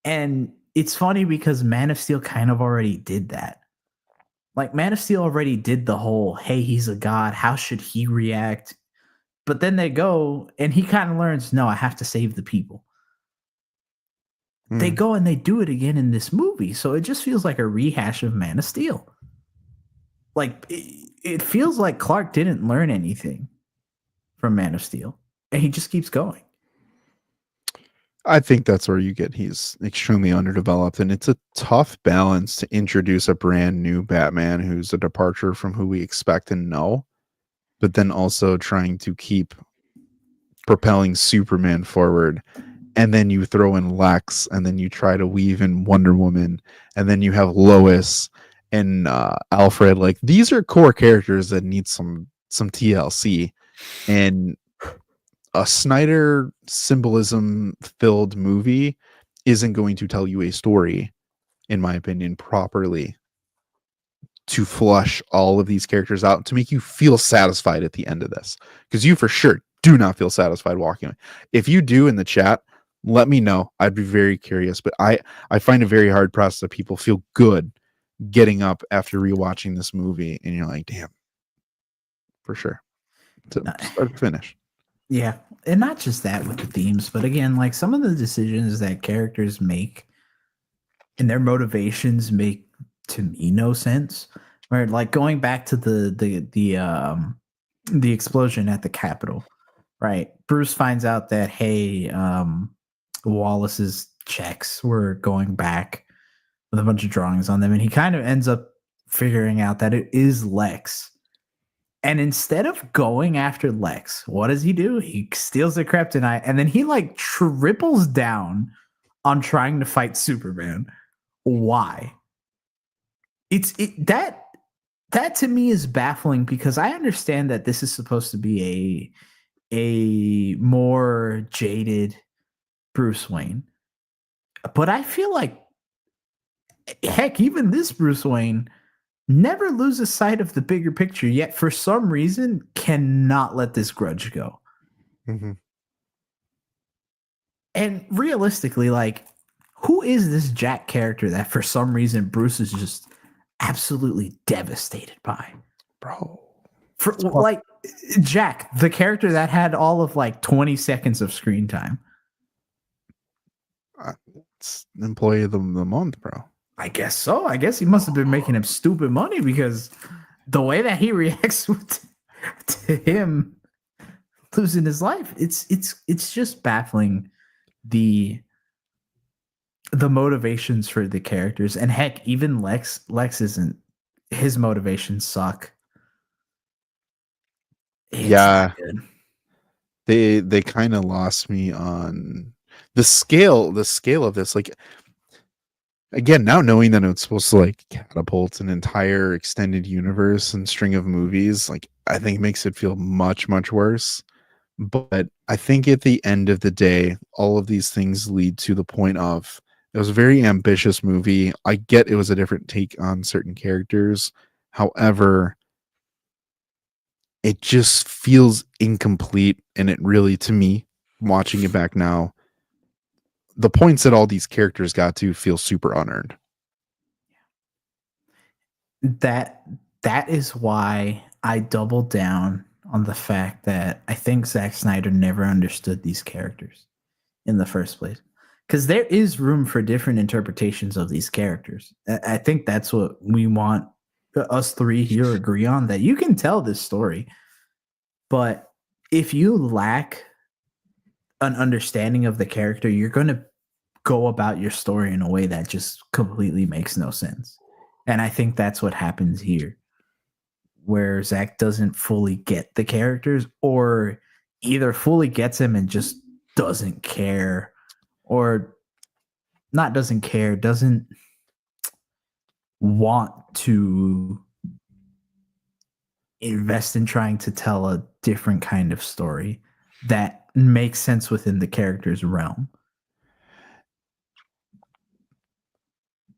[SPEAKER 1] And it's funny because Man of Steel kind of already did that. Like, Man of Steel already did the whole, hey, he's a god, how should he react? But then they go and he kind of learns, no, I have to save the people. They go and they do it again in this movie. So it just feels like a rehash of Man of Steel. Like, it feels like Clark didn't learn anything from Man of Steel, and he just keeps going.
[SPEAKER 3] I think that's where you get he's extremely underdeveloped, and it's a tough balance to introduce a brand new Batman who's a departure from who we expect and know, but then also trying to keep propelling Superman forward. And then you throw in Lex, and then you try to weave in Wonder Woman, and then you have Lois and Alfred. Like, these are core characters that need some TLC, and a Snyder symbolism filled movie isn't going to tell you a story, in my opinion, properly, to flush all of these characters out to make you feel satisfied at the end of this, because you for sure do not feel satisfied walking away. If you do, in the chat, let me know. I'd be very curious, but I find it very hard pressed that people feel good getting up after rewatching this movie, and you're like, damn, for sure, to start to finish.
[SPEAKER 1] Yeah, and not just that with the themes, but again, like, some of the decisions that characters make and their motivations make, to me, no sense. Right, like going back to the explosion at the Capitol, right? Bruce finds out that, hey, Wallace's checks were going back with a bunch of drawings on them, and he kind of ends up figuring out that it is Lex. And instead of going after Lex, what does he do? He steals the kryptonite, and then he like triples down on trying to fight Superman. Why? That to me is baffling, because I understand that this is supposed to be a more jaded Bruce Wayne, but I feel like, heck, even this Bruce Wayne never loses sight of the bigger picture, yet for some reason cannot let this grudge go.
[SPEAKER 3] Mm-hmm.
[SPEAKER 1] And realistically, like, who is this Jack character that for some reason Bruce is just absolutely devastated by?
[SPEAKER 3] Bro.
[SPEAKER 1] Like, Jack, the character that had all of like 20 seconds of screen time.
[SPEAKER 3] It's employee of the month, bro.
[SPEAKER 1] I guess so. I guess he must have been making him stupid money, because the way that he reacts to him losing his life, it's just baffling, the motivations for the characters. And heck, even Lex isn't, his motivations suck. It's not good.
[SPEAKER 3] They kind of lost me on the scale of this. Like, again, now knowing that it's supposed to like catapult an entire extended universe and string of movies, like I think it makes it feel much, much worse. But I think at the end of the day, all of these things lead to the point of it was a very ambitious movie. I get it was a different take on certain characters. However, it just feels incomplete. And it really, to me, watching it back now, the points that all these characters got to feel super unearned.
[SPEAKER 1] That is why I doubled down on the fact that I think Zack Snyder never understood these characters in the first place. Because there is room for different interpretations of these characters. I think that's what we want us three here agree on, that you can tell this story. But if you lack an understanding of the character, you're going to go about your story in a way that just completely makes no sense. And I think that's what happens here, where Zach doesn't fully get the characters, or either fully gets him and just doesn't care, or not doesn't care, doesn't want to invest in trying to tell a different kind of story that makes sense within the character's realm.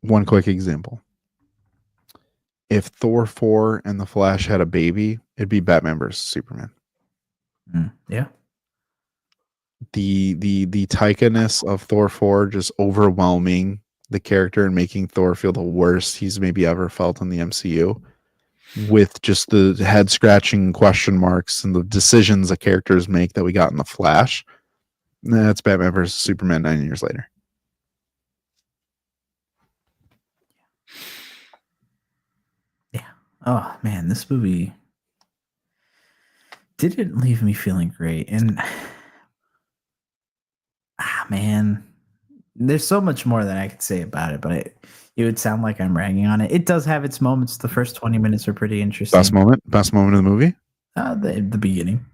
[SPEAKER 3] One quick example. If Thor 4 and the Flash had a baby, it'd be Batman versus Superman.
[SPEAKER 1] Yeah.
[SPEAKER 3] The Taika-ness of Thor 4 just overwhelming the character and making Thor feel the worst he's maybe ever felt in the MCU, with just the head scratching question marks and the decisions the characters make that we got in the Flash. That's Batman versus Superman 9 years later.
[SPEAKER 1] Yeah. Oh man, this movie didn't leave me feeling great. And man, there's so much more that I could say about it, but it would sound like I'm ragging on it. It does have its moments. The first 20 minutes are pretty interesting.
[SPEAKER 3] Best moment of the movie?
[SPEAKER 1] The beginning.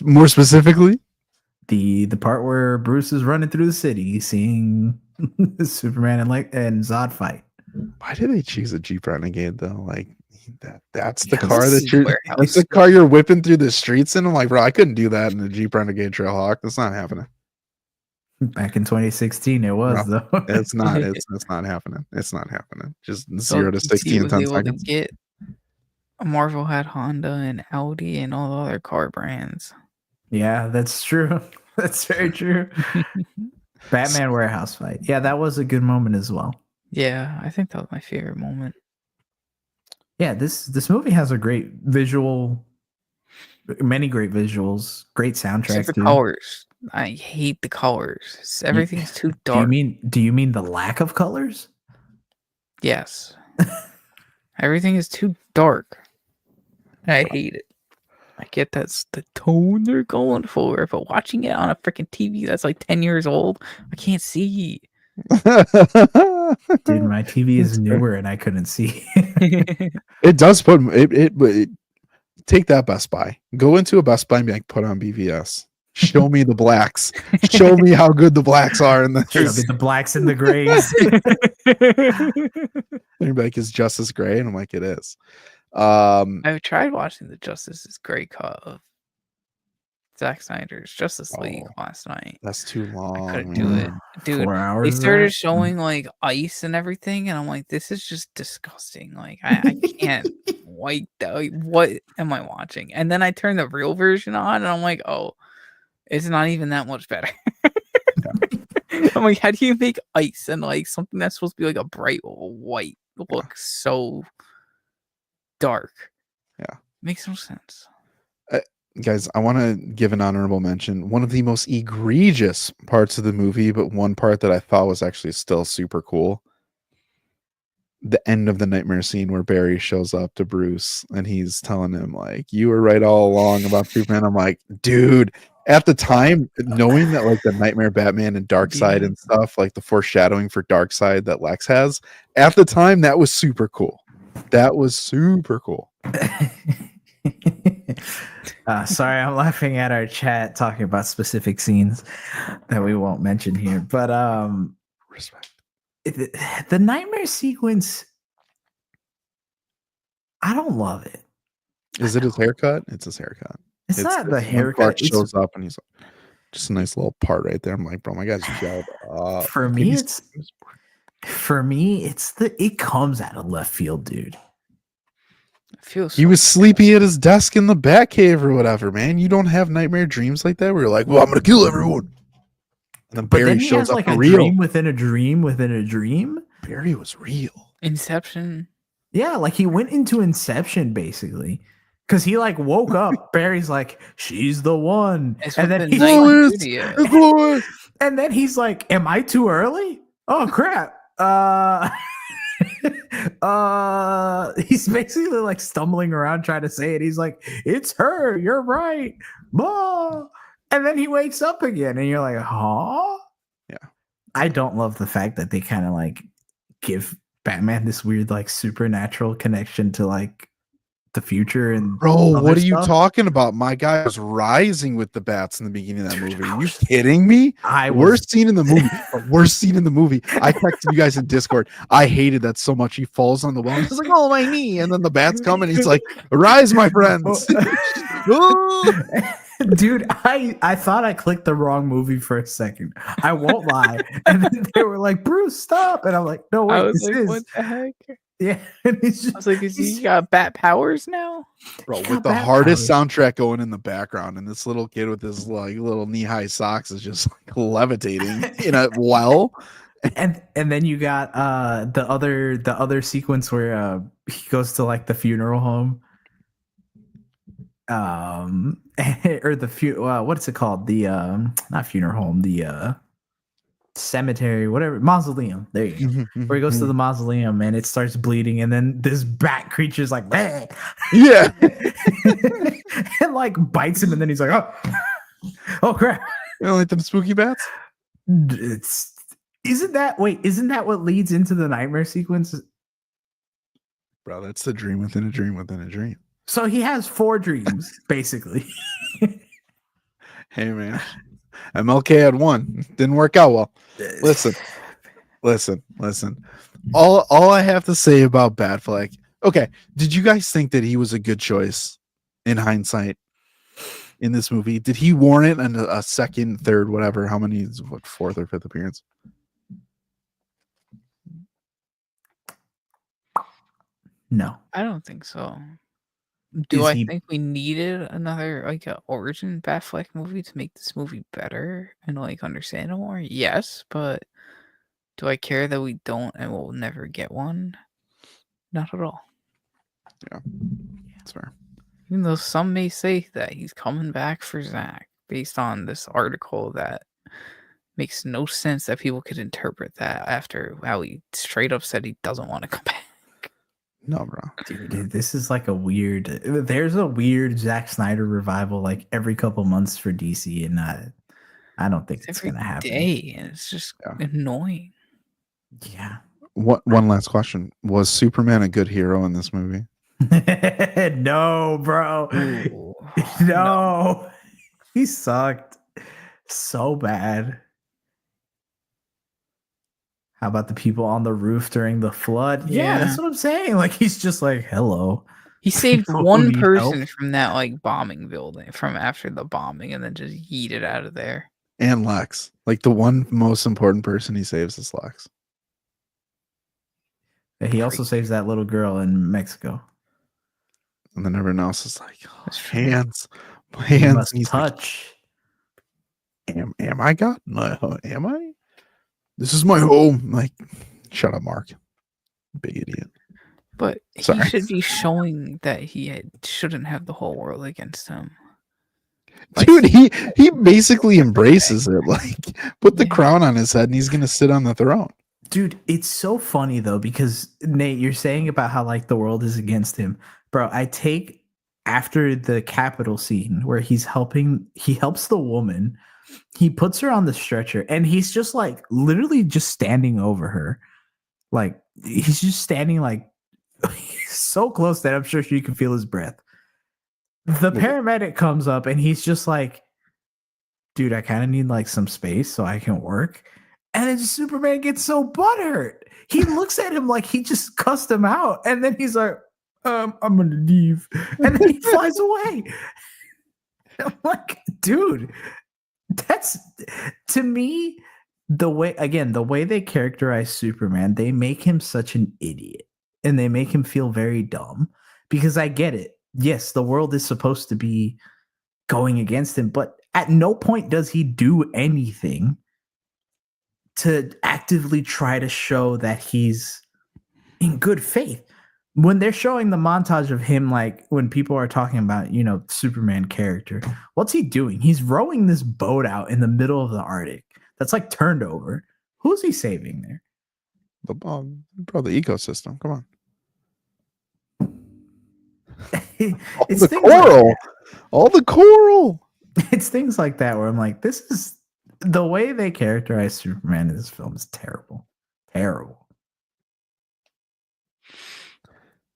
[SPEAKER 3] More specifically?
[SPEAKER 1] The part where Bruce is running through the city, seeing Superman and Zod fight.
[SPEAKER 3] Why did they choose a Jeep Renegade though? Like that's the car that's the car you're whipping through the streets in. I'm like, bro, I couldn't do that in a Jeep Renegade Trailhawk. That's not happening.
[SPEAKER 1] Back in 2016, it was though.
[SPEAKER 3] It's not. It's not happening. It's not happening. Just 0 to 60 in 10 seconds.
[SPEAKER 2] Marvel had Honda and Audi and all the other car brands.
[SPEAKER 1] Yeah, that's true. That's very true. Batman warehouse fight. Yeah, that was a good moment as well.
[SPEAKER 2] Yeah, I think that was my favorite moment.
[SPEAKER 1] Yeah, this movie has a great many great visuals, great soundtrack.
[SPEAKER 2] Except the colors. I hate the colors. Everything's too dark.
[SPEAKER 1] Do you mean the lack of colors?
[SPEAKER 2] Yes. Everything is too dark. I hate it. I get that's the tone they're going for, but watching it on a freaking TV that's like 10 years old, I can't see.
[SPEAKER 1] Dude, my TV is newer and I couldn't see.
[SPEAKER 3] It does put it. Take that Best Buy. Go into a Best Buy and be like, put on BVS. Show me the blacks. Show me how good the blacks are in this.
[SPEAKER 1] Show me the blacks and the grays.
[SPEAKER 3] You're like, is Justice Gray? And I'm like, it is.
[SPEAKER 2] I tried watching the Justice is Gray cut of Zack Snyder's Justice League last night.
[SPEAKER 3] That's too long.
[SPEAKER 2] I couldn't do it. Dude,
[SPEAKER 1] 4 hours.
[SPEAKER 2] they started showing like ice and everything, and I'm like, this is just disgusting. Like, I can't white that. Like, what am I watching? And then I turned the real version on, and I'm like, oh, it's not even that much better. I'm like, how do you make ice and like something that's supposed to be like a bright white look so dark?
[SPEAKER 3] Yeah,
[SPEAKER 2] makes no sense.
[SPEAKER 3] Guys, I want to give an honorable mention. One of the most egregious parts of the movie, but one part that I thought was actually still super cool. The end of the nightmare scene where Barry shows up to Bruce and he's telling him like, you were right all along about Superman. I'm like, dude, at the time, knowing that like the Nightmare Batman and Darkseid and stuff, like the foreshadowing for Darkseid that Lex has, at the time, that was super cool. That was super cool.
[SPEAKER 1] Sorry, I'm laughing at our chat talking about specific scenes that we won't mention here. But
[SPEAKER 3] Respect.
[SPEAKER 1] The nightmare sequence, I don't love it.
[SPEAKER 3] Is it his haircut? It's his haircut.
[SPEAKER 1] It's not the
[SPEAKER 3] when
[SPEAKER 1] haircut.
[SPEAKER 3] Clark shows up and he's like, just a nice little part right there. I'm like, bro, my guy's gelled up.
[SPEAKER 1] For me, it's it comes out of left field, dude.
[SPEAKER 3] He was sleepy at his desk in the Batcave or whatever, man. You don't have nightmare dreams like that where you're like, well, I'm gonna kill everyone. And then Barry
[SPEAKER 1] then
[SPEAKER 3] shows up
[SPEAKER 1] like
[SPEAKER 3] for
[SPEAKER 1] a
[SPEAKER 3] real.
[SPEAKER 1] Dream within a dream within a dream.
[SPEAKER 3] Barry was real.
[SPEAKER 2] Inception.
[SPEAKER 1] Yeah, like he went into Inception basically. Because he like woke up. Barry's like, she's the one. And then he's like, and then he's like, am I too early? Oh crap. He's basically like stumbling around trying to say it. He's like, it's her, you're right. Blah. And then he wakes up again and you're like, huh?
[SPEAKER 3] Yeah.
[SPEAKER 1] I don't love the fact that they kind of like give Batman this weird like supernatural connection to like the future. And
[SPEAKER 3] bro, what are you talking about? My guy was rising with the bats in the beginning of that movie. Are you kidding me? Worst scene in the movie. Worst scene in the movie. I texted you guys in Discord. I hated that so much. He falls on the wall. He's like, oh, my knee. And then the bats come and he's like, rise, my friends.
[SPEAKER 1] Dude, I thought I clicked the wrong movie for a second. I won't lie. And then they were like, Bruce, stop. And I'm like, no, wait,
[SPEAKER 2] what the heck?
[SPEAKER 1] Yeah. And it's just,
[SPEAKER 2] I was like, is he got bat powers now?
[SPEAKER 3] Bro, with the hardest soundtrack going in the background, and this little kid with his like little knee-high socks is just like levitating in a well.
[SPEAKER 1] And then you got the other sequence where he goes to like the funeral home. Or the what's it called? The not funeral home, the cemetery, whatever, mausoleum. There you go. Where he goes to the mausoleum and it starts bleeding, and then this bat creature's like, bah!
[SPEAKER 3] Yeah,
[SPEAKER 1] and like bites him, and then he's like, oh crap!
[SPEAKER 3] You don't like them spooky bats?
[SPEAKER 1] Isn't that what leads into the nightmare sequence?
[SPEAKER 3] Bro, that's the dream within a dream within a dream.
[SPEAKER 1] So he has 4 dreams, basically.
[SPEAKER 3] Hey, man. MLK had 1. Didn't work out well. Listen. All I have to say about Batfleck. Okay, did you guys think that he was a good choice in hindsight in this movie? Did he warrant a second, third, whatever? How many? What, 4th or 5th appearance?
[SPEAKER 1] No,
[SPEAKER 2] I don't think so. Do I think we needed another like a origin Batfleck movie to make this movie better and like understand it more? Yes, but do I care that we don't and we'll never get one? Not at all.
[SPEAKER 3] Yeah, that's fair.
[SPEAKER 2] Even though some may say that he's coming back for Zach based on this article that makes no sense that people could interpret that after how he straight up said he doesn't want to come back.
[SPEAKER 3] No, bro.
[SPEAKER 1] Dude, this is like there's a weird Zack Snyder revival like every couple months for DC, and I don't think it's gonna happen.
[SPEAKER 2] And it's just annoying.
[SPEAKER 1] Yeah.
[SPEAKER 3] One last question. Was Superman a good hero in this movie?
[SPEAKER 1] No, bro.
[SPEAKER 2] Ooh,
[SPEAKER 1] no. He sucked so bad. How about the people on the roof during the flood? Yeah, that's what I'm saying. Like, he's just like, hello.
[SPEAKER 2] He saved one person from that like bombing building from after the bombing, and then just yeeted out of there.
[SPEAKER 3] And Lex. Like, the one most important person he saves is Lex.
[SPEAKER 1] He also saves that little girl in Mexico.
[SPEAKER 3] And then everyone else is like, oh, hands.
[SPEAKER 1] He must touch.
[SPEAKER 3] Like, am I God? No, am I? This is my home. Like, shut up, Mark. Big idiot.
[SPEAKER 2] But he should be showing that he shouldn't have the whole world against him.
[SPEAKER 3] Like, dude, he basically embraces it. Like, put the crown on his head and he's going to sit on the throne.
[SPEAKER 1] Dude, it's so funny, though, because, Nate, you're saying about how, like, the world is against him. Bro, I take after the Capitol scene where he helps the woman. He puts her on the stretcher and he's just like literally just standing over her. Like he's just standing like so close that I'm sure she can feel his breath. The paramedic comes up and he's just like, dude, I kind of need like some space so I can work. And then Superman gets so butthurt. He looks at him like he just cussed him out. And then he's like, I'm going to leave. And then he flies away. I'm like, dude, that's, to me, the way they characterize Superman, they make him such an idiot. And they make him feel very dumb. Because I get it. Yes, the world is supposed to be going against him. But at no point does he do anything to actively try to show that he's in good faith. When they're showing the montage of him, like when people are talking about, Superman character, what's he doing? He's rowing this boat out in the middle of the Arctic that's like turned over. Who's he saving there?
[SPEAKER 3] Bro, the ecosystem. Come on.
[SPEAKER 1] It's
[SPEAKER 3] the coral. Like all the coral.
[SPEAKER 1] It's things like that where I'm like, this is the way they characterize Superman in this film is terrible. Terrible.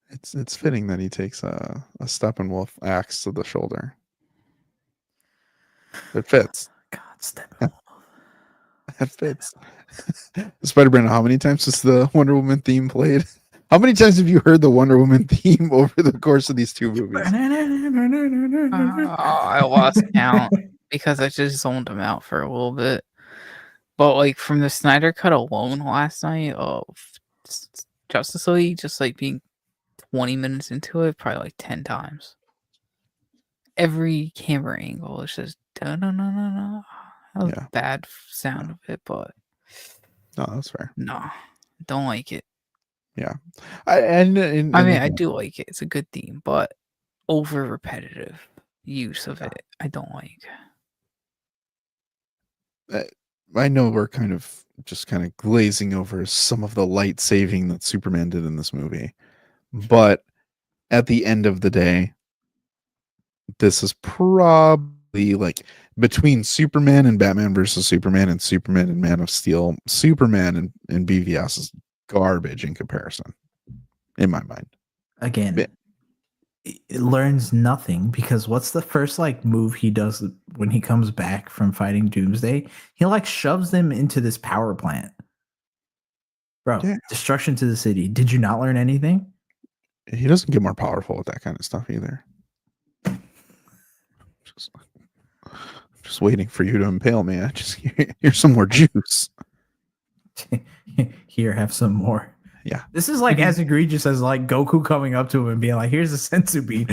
[SPEAKER 3] It's fitting that he takes a Steppenwolf axe to the shoulder. It fits.
[SPEAKER 1] God, Steppenwolf.
[SPEAKER 3] It fits. Spider-Man, how many times has the Wonder Woman theme played? How many times have you heard the Wonder Woman theme over the course of these two movies?
[SPEAKER 2] I lost count because I just zoned them out for a little bit. But like from the Snyder Cut alone last night of Justice League, just like being 20 minutes into it, probably like 10 times. Every camera angle is just no. That was a bad sound of it, but
[SPEAKER 3] no, that's fair.
[SPEAKER 2] No, don't like it.
[SPEAKER 3] Yeah,
[SPEAKER 2] I mean, I do like it. It's a good theme, but over repetitive use of it, I don't like.
[SPEAKER 3] I know we're kind of glazing over some of the light saving that Superman did in this movie, but at the end of the day, this is probably like between Superman and Batman versus Superman and Superman and Man of Steel, Superman and BVS is garbage in comparison, in my mind.
[SPEAKER 1] Again, it learns nothing because what's the first move he does when he comes back from fighting Doomsday? He shoves them into this power plant. Bro, destruction to the city. Did you not learn anything?
[SPEAKER 3] He doesn't get more powerful with that kind of stuff either. Just waiting for you to impale me. Here's some more juice.
[SPEAKER 1] Here, have some more.
[SPEAKER 3] Yeah.
[SPEAKER 1] This is as egregious as Goku coming up to him and being like, here's a senzu bean.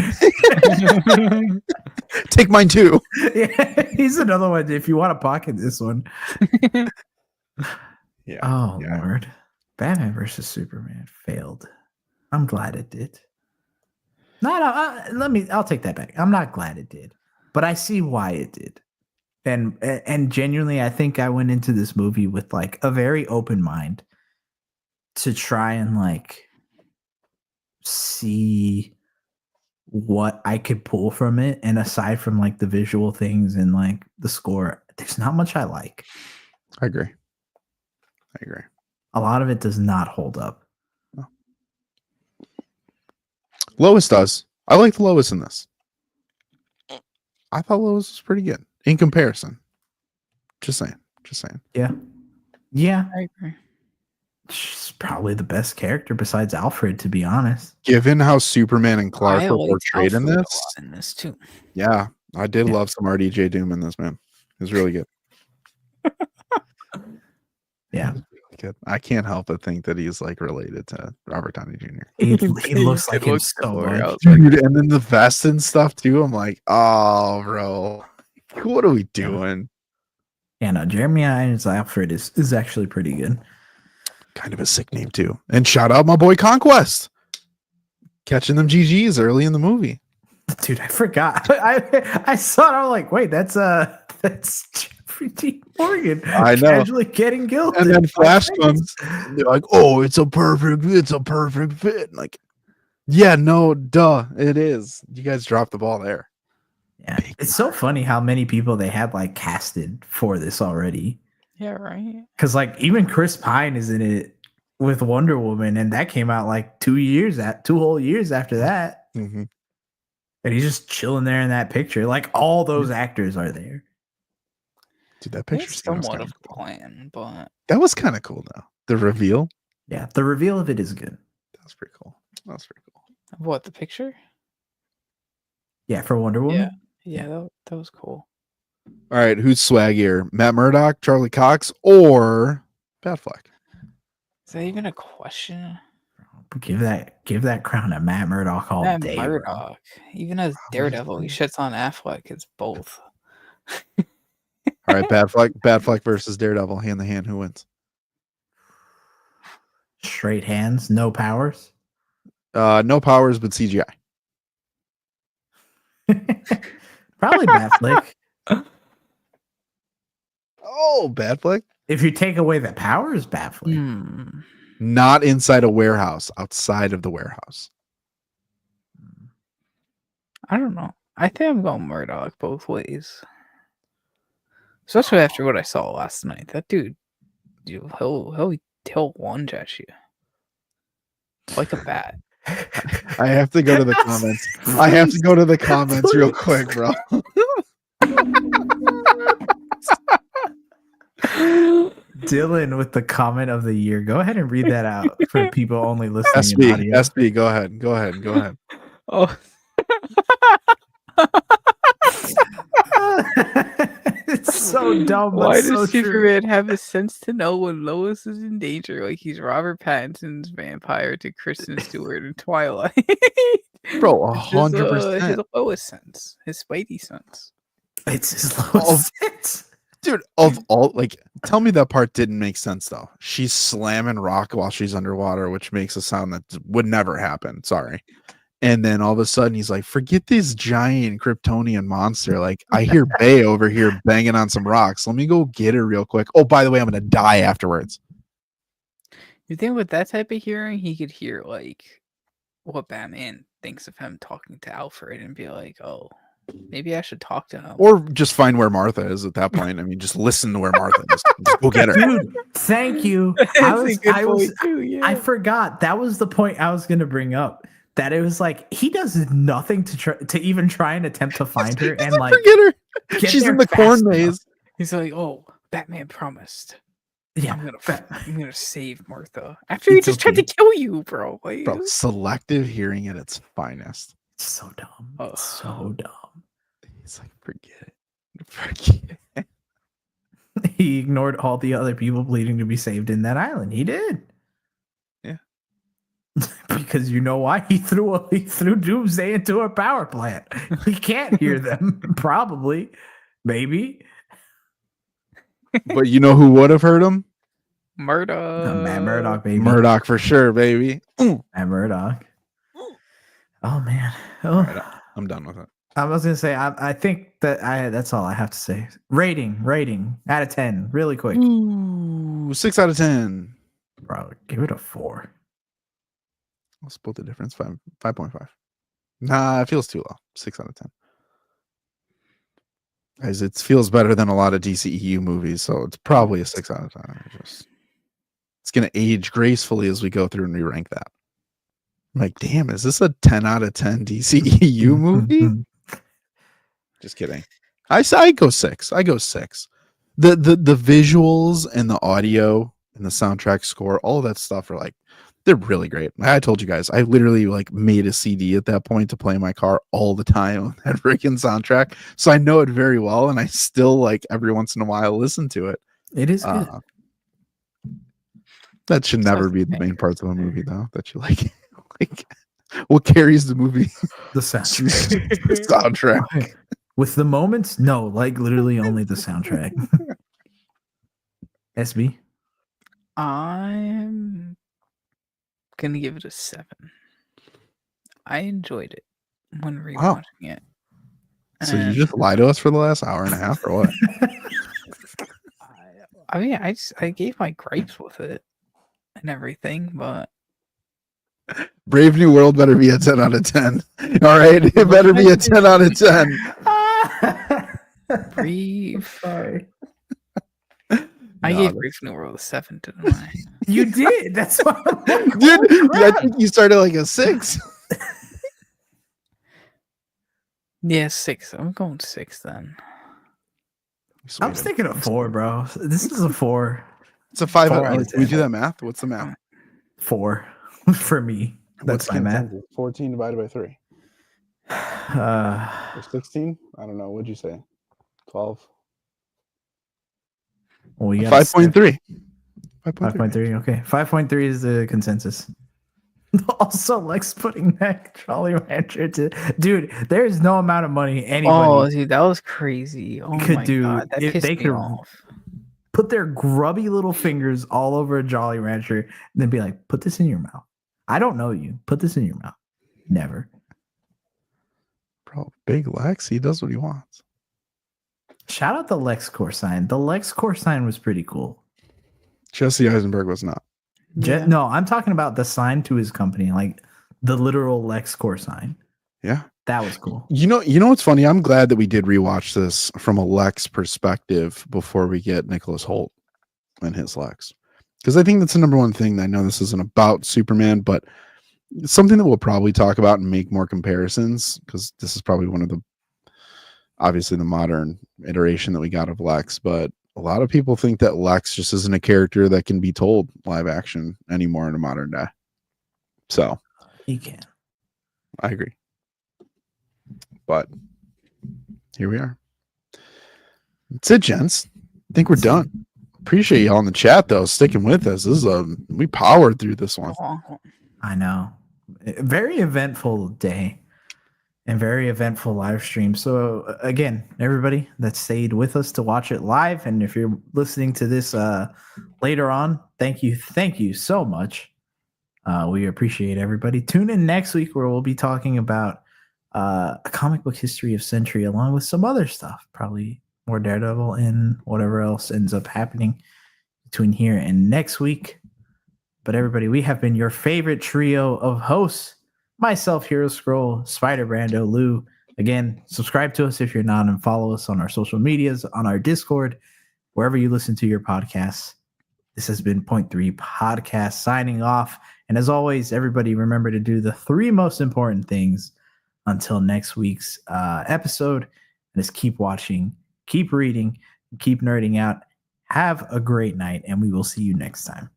[SPEAKER 3] Take mine too.
[SPEAKER 1] Yeah, he's another one. If you want to pocket this one.
[SPEAKER 3] Yeah.
[SPEAKER 1] Oh, Lord. Batman versus Superman failed. I'm glad it did. I'll take that back. I'm not glad it did, but I see why it did. And genuinely, I think I went into this movie with a very open mind to try and see what I could pull from it. And aside from the visual things and the score, there's not much I like.
[SPEAKER 3] I agree.
[SPEAKER 1] A lot of it does not hold up.
[SPEAKER 3] No. Lois does. I liked Lois in this. I thought Lois was pretty good in comparison. Just saying.
[SPEAKER 1] Yeah. I agree. She's probably the best character besides Alfred, to be honest.
[SPEAKER 3] Given how Superman and Clark were portrayed in
[SPEAKER 2] this too.
[SPEAKER 3] Yeah, I did love some RDJ Doom in this, man. It was really good.
[SPEAKER 1] Yeah.
[SPEAKER 3] Good. I can't help but think that he's related to Robert Downey Jr.
[SPEAKER 1] He looks like him so much.
[SPEAKER 3] Dude, and then the vest and stuff too. I'm like, oh, bro, what are we doing?
[SPEAKER 1] Yeah, no, Jeremy Irons Alfred is actually pretty good.
[SPEAKER 3] Kind of a sick name too. And shout out my boy Conquest, catching them GGs early in the movie.
[SPEAKER 1] Dude, I forgot. I saw it. I was like, wait, that's Jeffrey D. Morgan.
[SPEAKER 3] I know.
[SPEAKER 1] Casually getting guilty.
[SPEAKER 3] And then Flash comes. They're like, oh, it's a perfect fit. Yeah, no, duh, it is. You guys dropped the ball there.
[SPEAKER 1] Yeah, it's so funny how many people they had casted for this already.
[SPEAKER 2] Yeah, right.
[SPEAKER 1] Because even Chris Pine is in it with Wonder Woman, and that came out 2 whole years after that.
[SPEAKER 3] Mm-hmm.
[SPEAKER 1] And he's just chilling there in that picture. All those actors are there.
[SPEAKER 3] Dude, that picture
[SPEAKER 2] It's somewhat of a plan, but
[SPEAKER 3] that was kind of cool though. The reveal.
[SPEAKER 1] Yeah, the reveal of it is good.
[SPEAKER 3] That was pretty cool.
[SPEAKER 2] What, the picture?
[SPEAKER 1] Yeah, for Wonder Woman.
[SPEAKER 2] Yeah, that was cool.
[SPEAKER 3] All right, who's swaggier, Matt Murdock, Charlie Cox, or Batfleck?
[SPEAKER 2] Is that even a question?
[SPEAKER 1] Give that crown to Matt Murdock all day.
[SPEAKER 2] Murdock, even as Daredevil, he shits on Affleck. It's both.
[SPEAKER 3] All right, Batfleck versus Daredevil, hand to hand. Who wins?
[SPEAKER 1] Straight hands, no powers.
[SPEAKER 3] No powers, but CGI.
[SPEAKER 1] Probably Batfleck.
[SPEAKER 3] Oh, Batfleck.
[SPEAKER 1] If you take away the powers, Batfleck.
[SPEAKER 3] Not inside a warehouse, outside of the warehouse.
[SPEAKER 2] I don't know. I think I'm going Murdock both ways. Especially after what I saw last night. That dude, he'll lunge at you like a bat.
[SPEAKER 3] I have to go to the comments. I have to go to the comments real quick, bro.
[SPEAKER 1] Dylan with the comment of the year. Go ahead and read that out for people only listening in audio.
[SPEAKER 3] SB, go ahead.
[SPEAKER 2] Oh.
[SPEAKER 1] It's so dumb.
[SPEAKER 2] Why
[SPEAKER 1] so
[SPEAKER 2] does Superman have a sense to know when Lois is in danger? Like he's Robert Pattinson's vampire to Kristen Stewart in Twilight.
[SPEAKER 3] Bro, 100%.
[SPEAKER 2] His Lois sense. His Spidey sense.
[SPEAKER 1] It's his Lois sense.
[SPEAKER 3] Dude, of all, like, tell me that part didn't make sense, though. She's slamming rock while she's underwater, which makes a sound that would never happen. Sorry. And then all of a sudden, he's like, forget this giant Kryptonian monster. Like, I hear Bay over here banging on some rocks. Let me go get her real quick. Oh, by the way, I'm going to die afterwards.
[SPEAKER 2] You think with that type of hearing, he could hear, like, what Batman thinks of him talking to Alfred and be like, oh, maybe I should talk to him.
[SPEAKER 3] Or just find where Martha is at that point. I mean, just listen to where Martha is. Just go get her.
[SPEAKER 1] Dude, thank you. I forgot. That was the point I was going to bring up. That it was like, he does nothing to even try and attempt to find her and like
[SPEAKER 3] get her. She's in the corn maze.
[SPEAKER 2] He's like, oh, Batman promised.
[SPEAKER 1] Yeah,
[SPEAKER 2] I'm gonna save Martha after he just tried to kill you, bro. Like,
[SPEAKER 3] bro, selective hearing at its finest.
[SPEAKER 1] It's so dumb. It's so dumb.
[SPEAKER 3] He's like, forget it.
[SPEAKER 1] He ignored all the other people pleading to be saved in that island. He did.
[SPEAKER 3] Yeah.
[SPEAKER 1] Because you know why? He threw Doomsday into a power plant. He can't hear them. Probably. Maybe.
[SPEAKER 3] But you know who would have heard him?
[SPEAKER 2] Murdoch.
[SPEAKER 1] Matt Murdock, baby.
[SPEAKER 3] Murdoch for sure, baby.
[SPEAKER 1] Matt Murdock. Oh man. Oh.
[SPEAKER 3] Right, I'm done with it.
[SPEAKER 1] I was gonna say I think that's all I have to say. Rating out of 10, really quick.
[SPEAKER 3] Ooh, 6 out of 10.
[SPEAKER 1] Bro, give it a 4.
[SPEAKER 3] I'll split the difference. 5.5. Nah, it feels too low. 6 out of 10. Guys, it feels better than a lot of DCEU movies, so it's probably a 6 out of 10. It's gonna age gracefully as we go through and we rank that. I'm like, damn, is this a 10 out of 10 DCEU movie? Just kidding. I go 6. I go 6. The visuals and the audio and the soundtrack score, all that stuff are like, they're really great. I told you guys, I literally like made a CD at that point to play in my car all the time on that freaking soundtrack. So I know it very well, and I still like every once in a while listen to it.
[SPEAKER 1] It is good.
[SPEAKER 3] That should never be the main parts of a movie, though. That you like what carries the movie?
[SPEAKER 1] The soundtrack.
[SPEAKER 3] The soundtrack.
[SPEAKER 1] With the moments? No, like literally only the soundtrack. SB?
[SPEAKER 2] I'm gonna give it a 7. I enjoyed it when rewatching it.
[SPEAKER 3] So you just lied to us for the last hour and a half, or what?
[SPEAKER 2] I mean, I gave my gripes with it and everything, but
[SPEAKER 3] Brave New World better be a 10 out of 10. All right, it better be a 10 out of 10.
[SPEAKER 2] Sorry. I gave Brave New World a 7, didn't I?
[SPEAKER 1] You did. That's why.
[SPEAKER 3] Dude, I think you started like a 6.
[SPEAKER 2] Yeah, 6. I'm going 6 then.
[SPEAKER 1] I was thinking of 4, bro. This is a 4.
[SPEAKER 3] It's a 5.
[SPEAKER 1] 4 out of
[SPEAKER 3] Can we
[SPEAKER 1] 10.
[SPEAKER 3] do that math? What's the math?
[SPEAKER 1] 4 for me. That's my math.
[SPEAKER 3] 14 divided by 3. Or 16? I don't know. What'd you say? 12?
[SPEAKER 1] Well, you
[SPEAKER 3] 5.3.
[SPEAKER 1] 5.3. Okay. 5.3 is the consensus. Also, Lex putting that Jolly Rancher to dude. There is no amount of money anybody.
[SPEAKER 2] Oh, dude, that was crazy. Oh
[SPEAKER 1] could
[SPEAKER 2] my
[SPEAKER 1] do
[SPEAKER 2] God, that
[SPEAKER 1] if
[SPEAKER 2] pissed
[SPEAKER 1] they
[SPEAKER 2] me
[SPEAKER 1] could
[SPEAKER 2] off.
[SPEAKER 1] put their grubby little fingers all over a Jolly Rancher and then be like, "Put this in your mouth." I don't know you. Put this in your mouth. Never.
[SPEAKER 3] Bro, big Lex. He does what he wants.
[SPEAKER 1] Shout out the LexCorp sign. The LexCorp sign was pretty cool.
[SPEAKER 3] Jesse Eisenberg was not.
[SPEAKER 2] Yeah.
[SPEAKER 1] No, I'm talking about the sign to his company, like the literal LexCorp sign.
[SPEAKER 3] Yeah.
[SPEAKER 1] That was cool.
[SPEAKER 3] You know what's funny? I'm glad that we did rewatch this from a Lex perspective before we get Nicholas Hoult and his Lex. Because I think that's the number one thing. I know this isn't about Superman, but it's something that we'll probably talk about and make more comparisons, because this is probably one of the, obviously the modern iteration that we got of Lex, but a lot of people think that Lex just isn't a character that can be told live action anymore in a modern day. So
[SPEAKER 1] he can.
[SPEAKER 3] I agree. But here we are. That's it, gents. I think we're done. Appreciate y'all in the chat though, sticking with us. This is we powered through this one.
[SPEAKER 1] I know. Very eventful day and very eventful live stream. So again, everybody that stayed with us to watch it live, and if you're listening to this later on, thank you so much. We appreciate everybody. Tune in next week where we'll be talking about a comic book history of Century along with some other stuff, probably more Daredevil and whatever else ends up happening between here and next week. But everybody, we have been your favorite trio of hosts. Myself, Hero Scroll, Spider Brando, Lou. Again, subscribe to us if you're not, and follow us on our social medias, on our Discord, wherever you listen to your podcasts. This has been Point3 Podcast signing off. And as always, everybody remember to do the 3 most important things until next week's episode. And just keep watching, keep reading, keep nerding out. Have a great night, and we will see you next time.